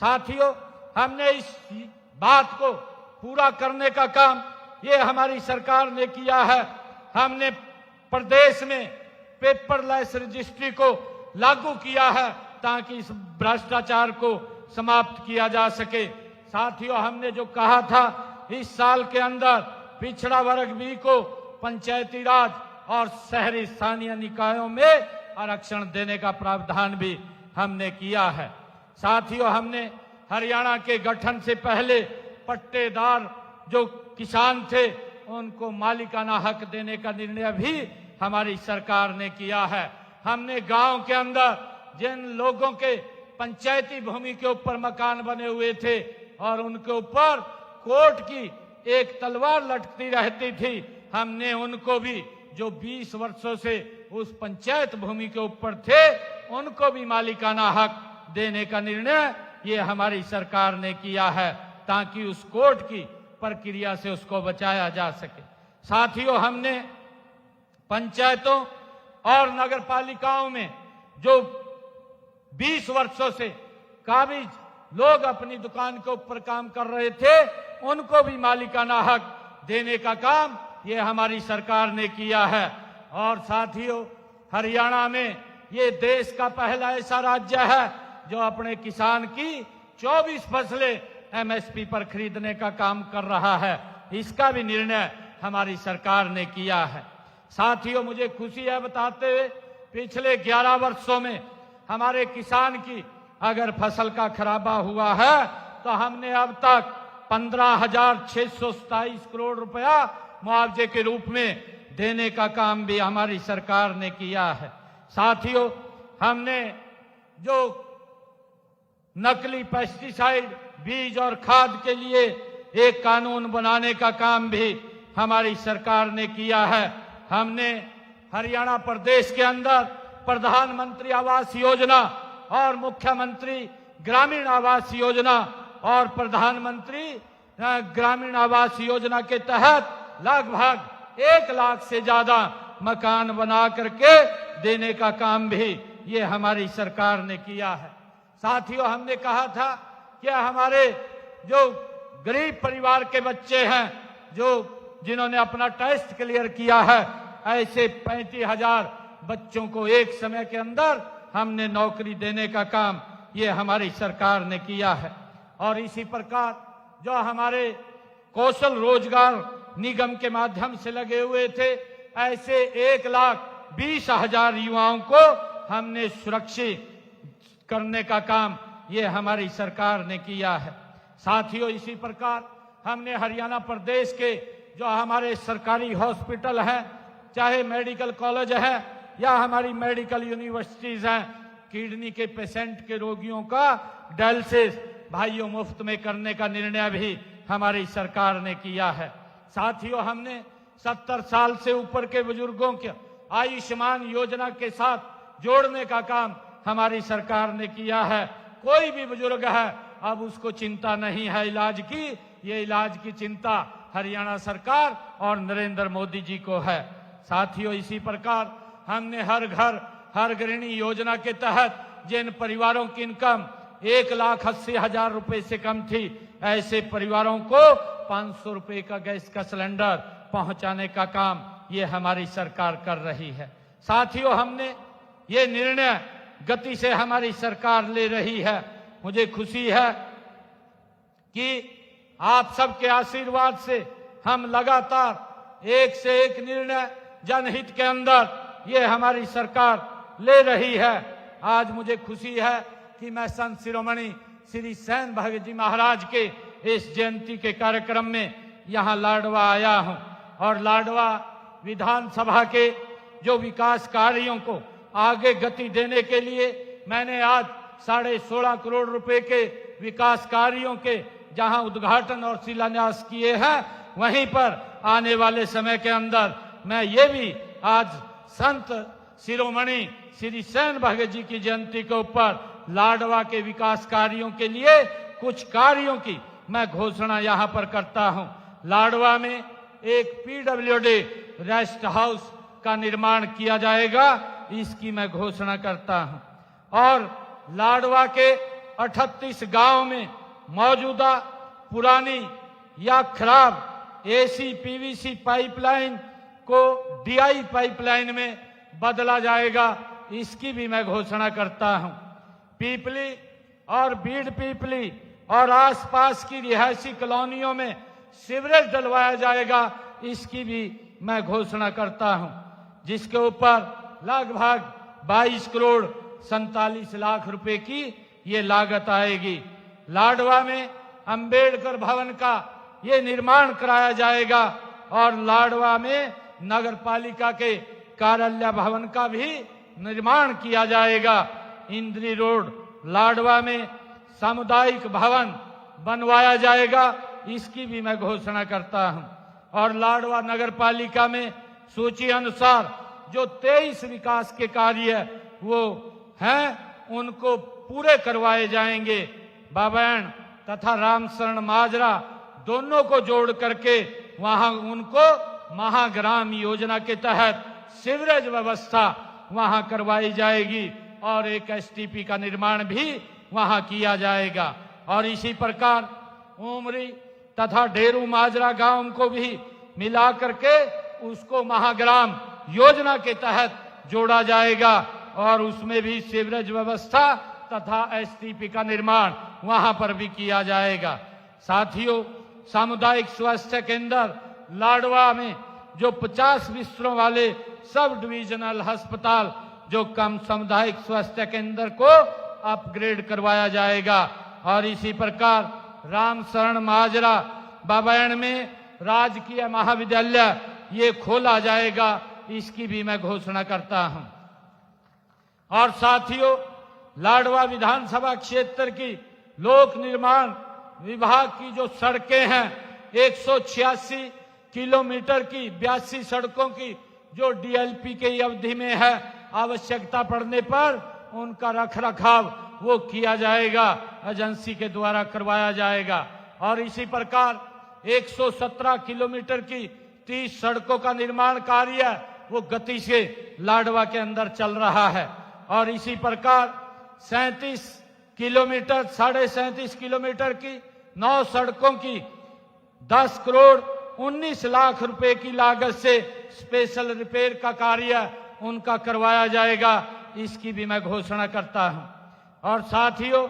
I: साथियों, हमने इस बात को पूरा करने का काम ये हमारी सरकार ने किया है। हमने प्रदेश में पेपरलेस रजिस्ट्री को लागू किया है ताकि इस भ्रष्टाचार को समाप्त किया जा सके। साथियों, हमने जो कहा था इस साल के अंदर पिछड़ा वर्ग बी को पंचायती राज और शहरी स्थानीय निकायों में आरक्षण देने का प्रावधान भी हमने किया है। साथियों, हमने हरियाणा के गठन से पहले पट्टेदार जो किसान थे उनको मालिकाना हक देने का निर्णय भी हमारी सरकार ने किया है। हमने गांव के अंदर जिन लोगों के पंचायती भूमि के ऊपर मकान बने हुए थे और उनके ऊपर कोर्ट की एक तलवार लटकती रहती थी, हमने उनको भी जो 20 वर्षों से उस पंचायत भूमि के ऊपर थे उनको भी मालिकाना हक देने का निर्णय ये हमारी सरकार ने किया है, ताकि उस कोर्ट की प्रक्रिया से उसको बचाया जा सके। साथियों, हमने पंचायतों और नगर पालिकाओं में जो 20 वर्षों से काबिज लोग अपनी दुकान के ऊपर काम कर रहे थे उनको भी मालिकाना हक देने का काम ये हमारी सरकार ने किया है। और साथियों, हरियाणा में ये देश का पहला ऐसा राज्य है जो अपने किसान की 24 फसलें एमएसपी पर खरीदने का काम कर रहा है। इसका भी निर्णय हमारी सरकार ने किया है। साथियों, मुझे खुशी है बताते हुए पिछले 11 वर्षों में हमारे किसान की अगर फसल का खराबा हुआ है तो हमने अब तक 15,627 करोड़ रुपया मुआवजे के रूप में देने का काम भी हमारी सरकार ने किया है। साथियों, हमने जो नकली पेस्टिसाइड बीज और खाद के लिए एक कानून बनाने का काम भी हमारी सरकार ने किया है। हमने हरियाणा प्रदेश के अंदर प्रधानमंत्री आवास योजना और मुख्यमंत्री ग्रामीण आवास योजना और प्रधानमंत्री ग्रामीण आवास योजना के तहत लगभग 1 लाख से ज्यादा मकान बना करके देने का काम भी ये हमारी सरकार ने किया है। साथियों, हमने कहा था कि हमारे जो गरीब परिवार के बच्चे हैं जिन्होंने अपना टेस्ट क्लियर किया है, ऐसे 35,000 बच्चों को एक समय के अंदर हमने नौकरी देने का काम ये हमारी सरकार ने किया है। और इसी प्रकार जो हमारे कौशल रोजगार निगम के माध्यम से लगे हुए थे, ऐसे 1,20,000 युवाओं को हमने सुरक्षित करने का काम ये हमारी सरकार ने किया है। साथियों, इसी प्रकार हमने हरियाणा प्रदेश के जो हमारे सरकारी हॉस्पिटल हैं, चाहे मेडिकल कॉलेज है या हमारी मेडिकल यूनिवर्सिटीज हैं, किडनी के पेशेंट के रोगियों का डायलिसिस भाइयों मुफ्त में करने का निर्णय भी हमारी सरकार ने किया है। साथियों, हमने 70 साल से ऊपर के बुजुर्गों के आयुष्मान योजना के साथ जोड़ने का काम हमारी सरकार ने किया है। कोई भी बुजुर्ग है अब उसको चिंता नहीं है इलाज की, ये इलाज की चिंता हरियाणा सरकार और नरेंद्र मोदी जी को है। साथियों, इसी प्रकार हमने हर घर हर गृहिणी योजना के तहत जिन परिवारों की इनकम 1,80,000 रुपए से कम थी, ऐसे परिवारों को 500 रुपए का गैस का सिलेंडर पहुंचाने का काम ये हमारी सरकार कर रही है। साथियों, हमने ये निर्णय गति से हमारी सरकार ले रही है। मुझे खुशी है कि आप सबके आशीर्वाद से हम लगातार एक से एक निर्णय जनहित के अंदर ये हमारी सरकार ले रही है। आज मुझे खुशी है कि मैं संत शिरोमणि श्री सैन भगत जी महाराज के इस जयंती के कार्यक्रम में यहाँ लाडवा आया हूँ और लाडवा विधानसभा के जो विकास कार्यों को आगे गति देने के लिए मैंने आज 16.5 करोड़ रुपए के विकास कार्यों के जहां उद्घाटन और शिलान्यास किए हैं, वहीं पर आने वाले समय के अंदर मैं ये भी आज संत शिरोमणि श्री सैन भगत जी की जयंती के ऊपर लाडवा के विकास कार्यों के लिए कुछ कार्यों की मैं घोषणा यहाँ पर करता हूँ। लाडवा में एक पीडब्ल्यूडी रेस्ट हाउस का निर्माण किया जाएगा, इसकी मैं घोषणा करता हूं। और लाडवा के 38 गांव में मौजूदा पुरानी या खराब एसी पीवीसी पाइपलाइन को डीआई पाइपलाइन में बदला जाएगा, इसकी भी मैं घोषणा करता हूं। पीपली और बीड़ पीपली और आसपास की रिहायशी कॉलोनियों में सीवरेज डलवाया जाएगा, इसकी भी मैं घोषणा करता हूं, जिसके ऊपर लगभग 22 करोड़ 47 लाख रुपए की ये लागत आएगी। लाडवा में अंबेडकर भवन का ये निर्माण कराया जाएगा और लाडवा में नगर पालिका के कार्यालय भवन का भी निर्माण किया जाएगा। इंद्री रोड लाडवा में सामुदायिक भवन बनवाया जाएगा, इसकी भी मैं घोषणा करता हूं। और लाडवा नगर पालिका में सूची अनुसार जो 23 विकास के कार्य वो हैं, उनको पूरे करवाए जाएंगे। बाबैन तथा रामशरण माजरा दोनों को जोड़ करके वहां उनको महाग्राम योजना के तहत सीवरेज व्यवस्था वहां करवाई जाएगी और एक एसटीपी का निर्माण भी वहां किया जाएगा। और इसी प्रकार उमरी तथा डेरू माजरा गांव को भी मिला करके उसको महाग्राम योजना के तहत जोड़ा जाएगा और उसमें भी सीवरेज व्यवस्था तथा एसटीपी का निर्माण वहां पर भी किया जाएगा। साथियों, सामुदायिक स्वास्थ्य केंद्र लाडवा में जो 50 बिस्तरों वाले सब डिविजनल अस्पताल जो कम सामुदायिक स्वास्थ्य केंद्र को अपग्रेड करवाया जाएगा। और इसी प्रकार रामशरण माजरा बाबैन में राजकीय महाविद्यालय ये खोला जाएगा, इसकी भी मैं घोषणा करता हूं। और साथियों, लाडवा विधानसभा क्षेत्र की लोक निर्माण विभाग की जो सड़कें हैं 186 किलोमीटर की 82 सड़कों की जो डीएलपी के अवधि में है, आवश्यकता पड़ने पर उनका रखरखाव वो किया जाएगा, एजेंसी के द्वारा करवाया जाएगा। और इसी प्रकार 117 किलोमीटर की 30 सड़कों का निर्माण कार्य वो गति से लाडवा के अंदर चल रहा है। और इसी प्रकार 37 किलोमीटर 37.5 किलोमीटर की 9 सड़कों की 10 करोड़ 19 लाख रुपए की लागत से स्पेशल रिपेयर का कार्य उनका करवाया जाएगा, इसकी भी मैं घोषणा करता हूं। और साथियों,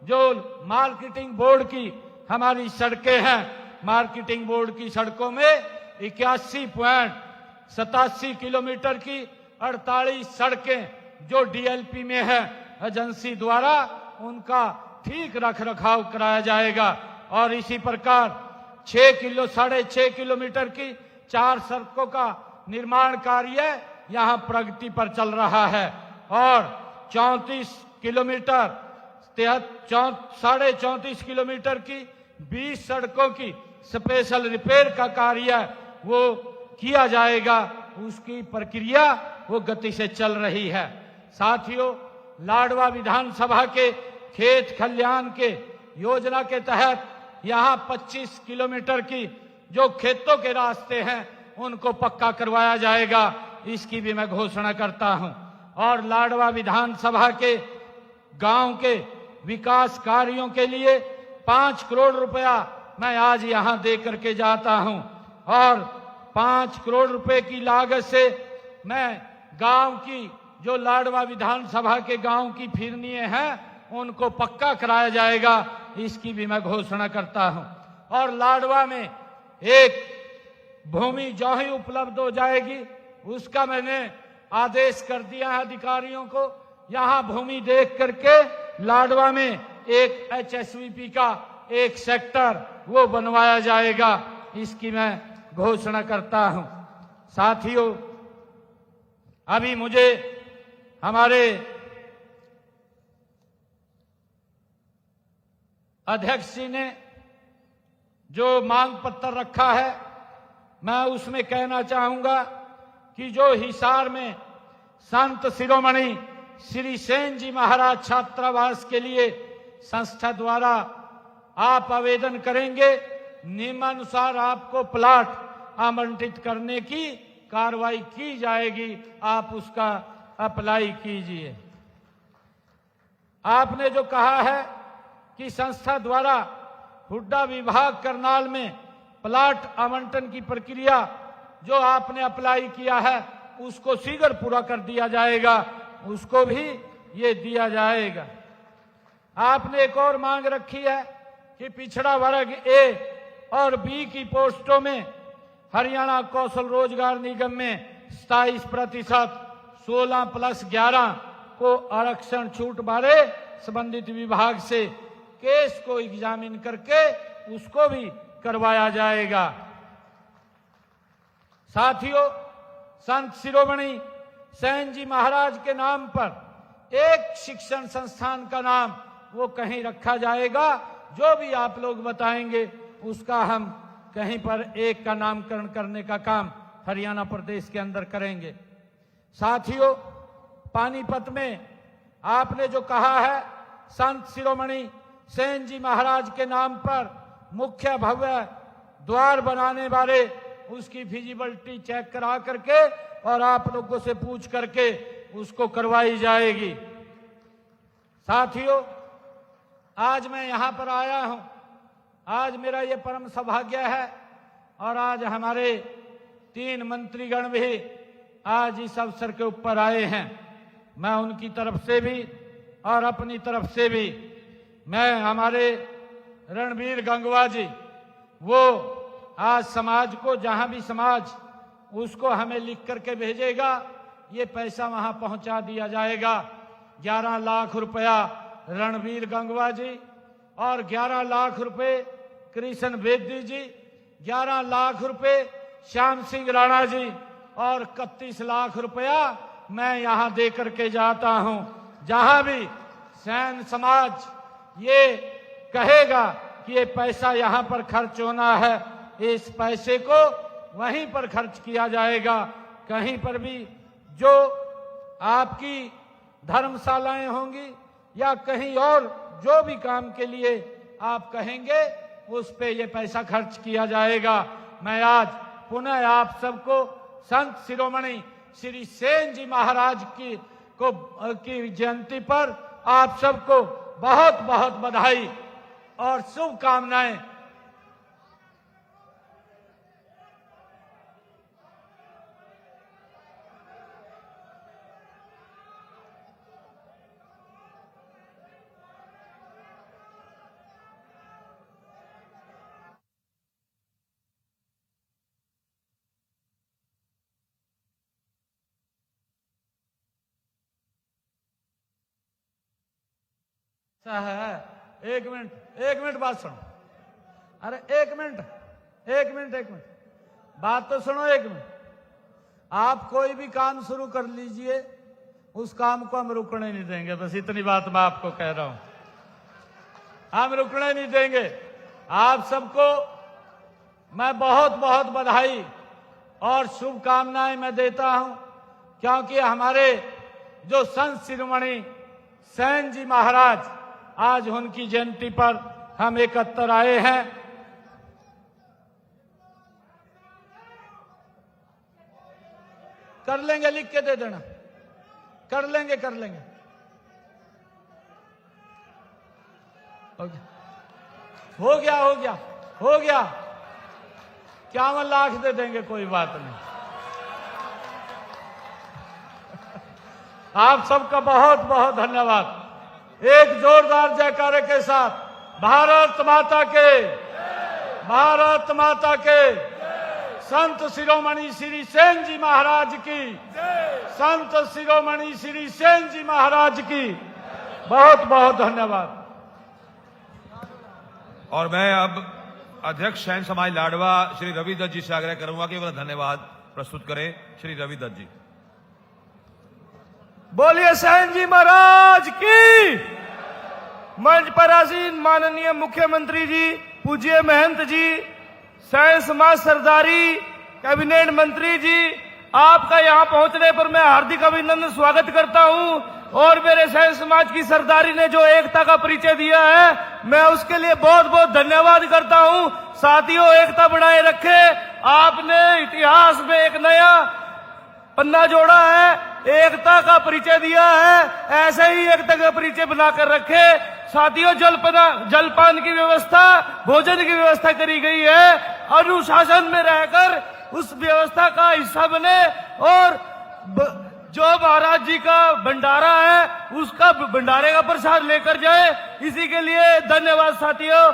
I: जो मार्केटिंग बोर्ड की हमारी सड़कें हैं, मार्केटिंग बोर्ड की सड़कों में 81.87 किलोमीटर की 48 सड़कें जो डीएलपी में है, एजेंसी द्वारा उनका ठीक रखरखाव कराया जाएगा। और इसी प्रकार 6.5 किलोमीटर की 4 सड़कों का निर्माण कार्य यहां प्रगति पर चल रहा है। और 34 किलोमीटर 34.5 किलोमीटर की 20 सड़कों की स्पेशल रिपेयर का कार्य वो किया जाएगा, उसकी प्रक्रिया वो गति से चल रही है। साथियों, लाडवा विधानसभा के खेत खलियान के योजना के तहत यहां 25 किलोमीटर की जो खेतों के रास्ते हैं उनको पक्का करवाया जाएगा, इसकी भी मैं घोषणा करता हूं। और लाडवा विधानसभा के गांव के विकास कार्यों के लिए 5 करोड़ रुपया मैं आज यहां दे करके जाता हूं। और 5 करोड़ रुपए की लागत से मैं गांव की जो लाडवा विधानसभा के गांव की फिरनियां हैं उनको पक्का कराया जाएगा, इसकी भी मैं घोषणा करता हूं। और लाडवा में एक भूमि जो ही उपलब्ध हो जाएगी उसका मैंने आदेश कर दिया है अधिकारियों को। यहां भूमि देख करके लाडवा में एक एचएसवीपी का एक सेक्टर वो बनवाया जाएगा, इसकी मैं घोषणा करता हूं। साथियों, अभी मुझे हमारे अध्यक्ष जी ने जो मांग पत्र रखा है, मैं उसमें कहना चाहूंगा कि जो हिसार में संत शिरोमणि श्री सेन जी महाराज छात्रावास के लिए संस्था द्वारा आप आवेदन करेंगे, नियमानुसार आपको प्लाट आवंटित करने की कार्रवाई की जाएगी, आप उसका अप्लाई कीजिए। आपने जो कहा है कि संस्था द्वारा हुड्डा विभाग करनाल में प्लाट आवंटन की प्रक्रिया जो आपने अप्लाई किया है उसको शीघ्र पूरा कर दिया जाएगा, उसको भी ये दिया जाएगा। आपने एक और मांग रखी है कि पिछड़ा वर्ग ए और बी की पोस्टों में हरियाणा कौशल रोजगार निगम में 27%, 16+11 को आरक्षण छूट बारे संबंधित विभाग से केस को एग्जामिन करके उसको भी करवाया जाएगा। साथियों, संत शिरोमणि सेन जी महाराज के नाम पर एक शिक्षण संस्थान का नाम वो कहीं रखा जाएगा। जो भी आप लोग बताएंगे उसका हम कहीं पर एक का नामकरण करने का काम हरियाणा प्रदेश के अंदर करेंगे। साथियों, पानीपत में आपने जो कहा है संत शिरोमणि सेन जी महाराज के नाम पर मुख्य भव्य द्वार बनाने वाले उसकी फिजिबिलिटी चेक करा करके और आप लोगों से पूछ करके उसको करवाई जाएगी। साथियों, आज मैं यहां पर आया हूं, आज मेरा ये परम सौभाग्य है और आज हमारे 3 मंत्रीगण भी आज इस अवसर के ऊपर आए हैं। मैं उनकी तरफ से भी और अपनी तरफ से भी, मैं हमारे रणबीर गंगवा जी, वो आज समाज को, जहां भी समाज उसको हमें लिख करके भेजेगा, ये पैसा वहां पहुंचा दिया जाएगा। 11 लाख रुपया रणबीर गंगवा जी और 11 लाख रुपए कृष्ण बेदी जी, 11 लाख रुपए श्याम सिंह राणा जी और 31 लाख रुपया मैं यहां दे करके जाता हूं। जहां भी सैन समाज ये कहेगा कि ये पैसा यहां पर खर्च होना है, इस पैसे को वहीं पर खर्च किया जाएगा। कहीं पर भी जो आपकी धर्मशालाएं होंगी या कहीं और जो भी काम के लिए आप कहेंगे उस पे ये पैसा खर्च किया जाएगा। मैं आज पुनः आप सबको संत शिरोमणि श्री सेन जी महाराज की जयंती पर आप सबको बहुत बहुत बधाई और शुभकामनाएं। है एक मिनट बात सुनो। अरे एक मिनट बात तो सुनो। एक मिनट, आप कोई भी काम शुरू कर लीजिए, उस काम को हम रुकने नहीं देंगे। बस इतनी बात मैं आपको कह रहा हूं, हम रुकने नहीं देंगे। आप सबको मैं बहुत बहुत बधाई और शुभकामनाएं मैं देता हूं, क्योंकि हमारे जो संत शिरोमणि सेन जी महाराज, आज उनकी जयंती पर हम एकत्र आए हैं। कर लेंगे, लिख के दे देना। कर लेंगे हो गया 51 लाख दे देंगे, कोई बात नहीं। आप सबका बहुत बहुत धन्यवाद। एक जोरदार जयकारे के साथ भारत माता के संत शिरोमणि श्री सेन जी महाराज की, संत शिरोमणि श्री सेन जी महाराज की बहुत बहुत धन्यवाद।
B: और मैं अब अध्यक्ष सैन समाज लाडवा श्री रवि दत्त जी से आग्रह करूंगा कि वह धन्यवाद प्रस्तुत करें। श्री रवि दत्त जी।
C: बोलिए सैन जी महाराज की। मंच पर आसीन माननीय मुख्यमंत्री जी, पूज्य महंत जी, सैन समाज सरदारी, कैबिनेट मंत्री जी, आपका यहां पहुंचने पर मैं हार्दिक अभिनंदन स्वागत करता हूं। और मेरे सैन समाज की सरदारी ने जो एकता का परिचय दिया है, मैं उसके लिए बहुत बहुत धन्यवाद करता हूं। साथियों, एकता बनाए रखे। आपने इतिहास में एक नया पन्ना जोड़ा है, एकता का परिचय दिया है। ऐसे ही एकता का परिचय बनाकर रखे। साथियों, जलपान की व्यवस्था, भोजन की व्यवस्था करी गई है। अनुशासन में रहकर उस व्यवस्था का हिस्सा बने और जो महाराज जी का भंडारा है उसका भंडारे का प्रसाद लेकर जाए। इसी के लिए धन्यवाद साथियों।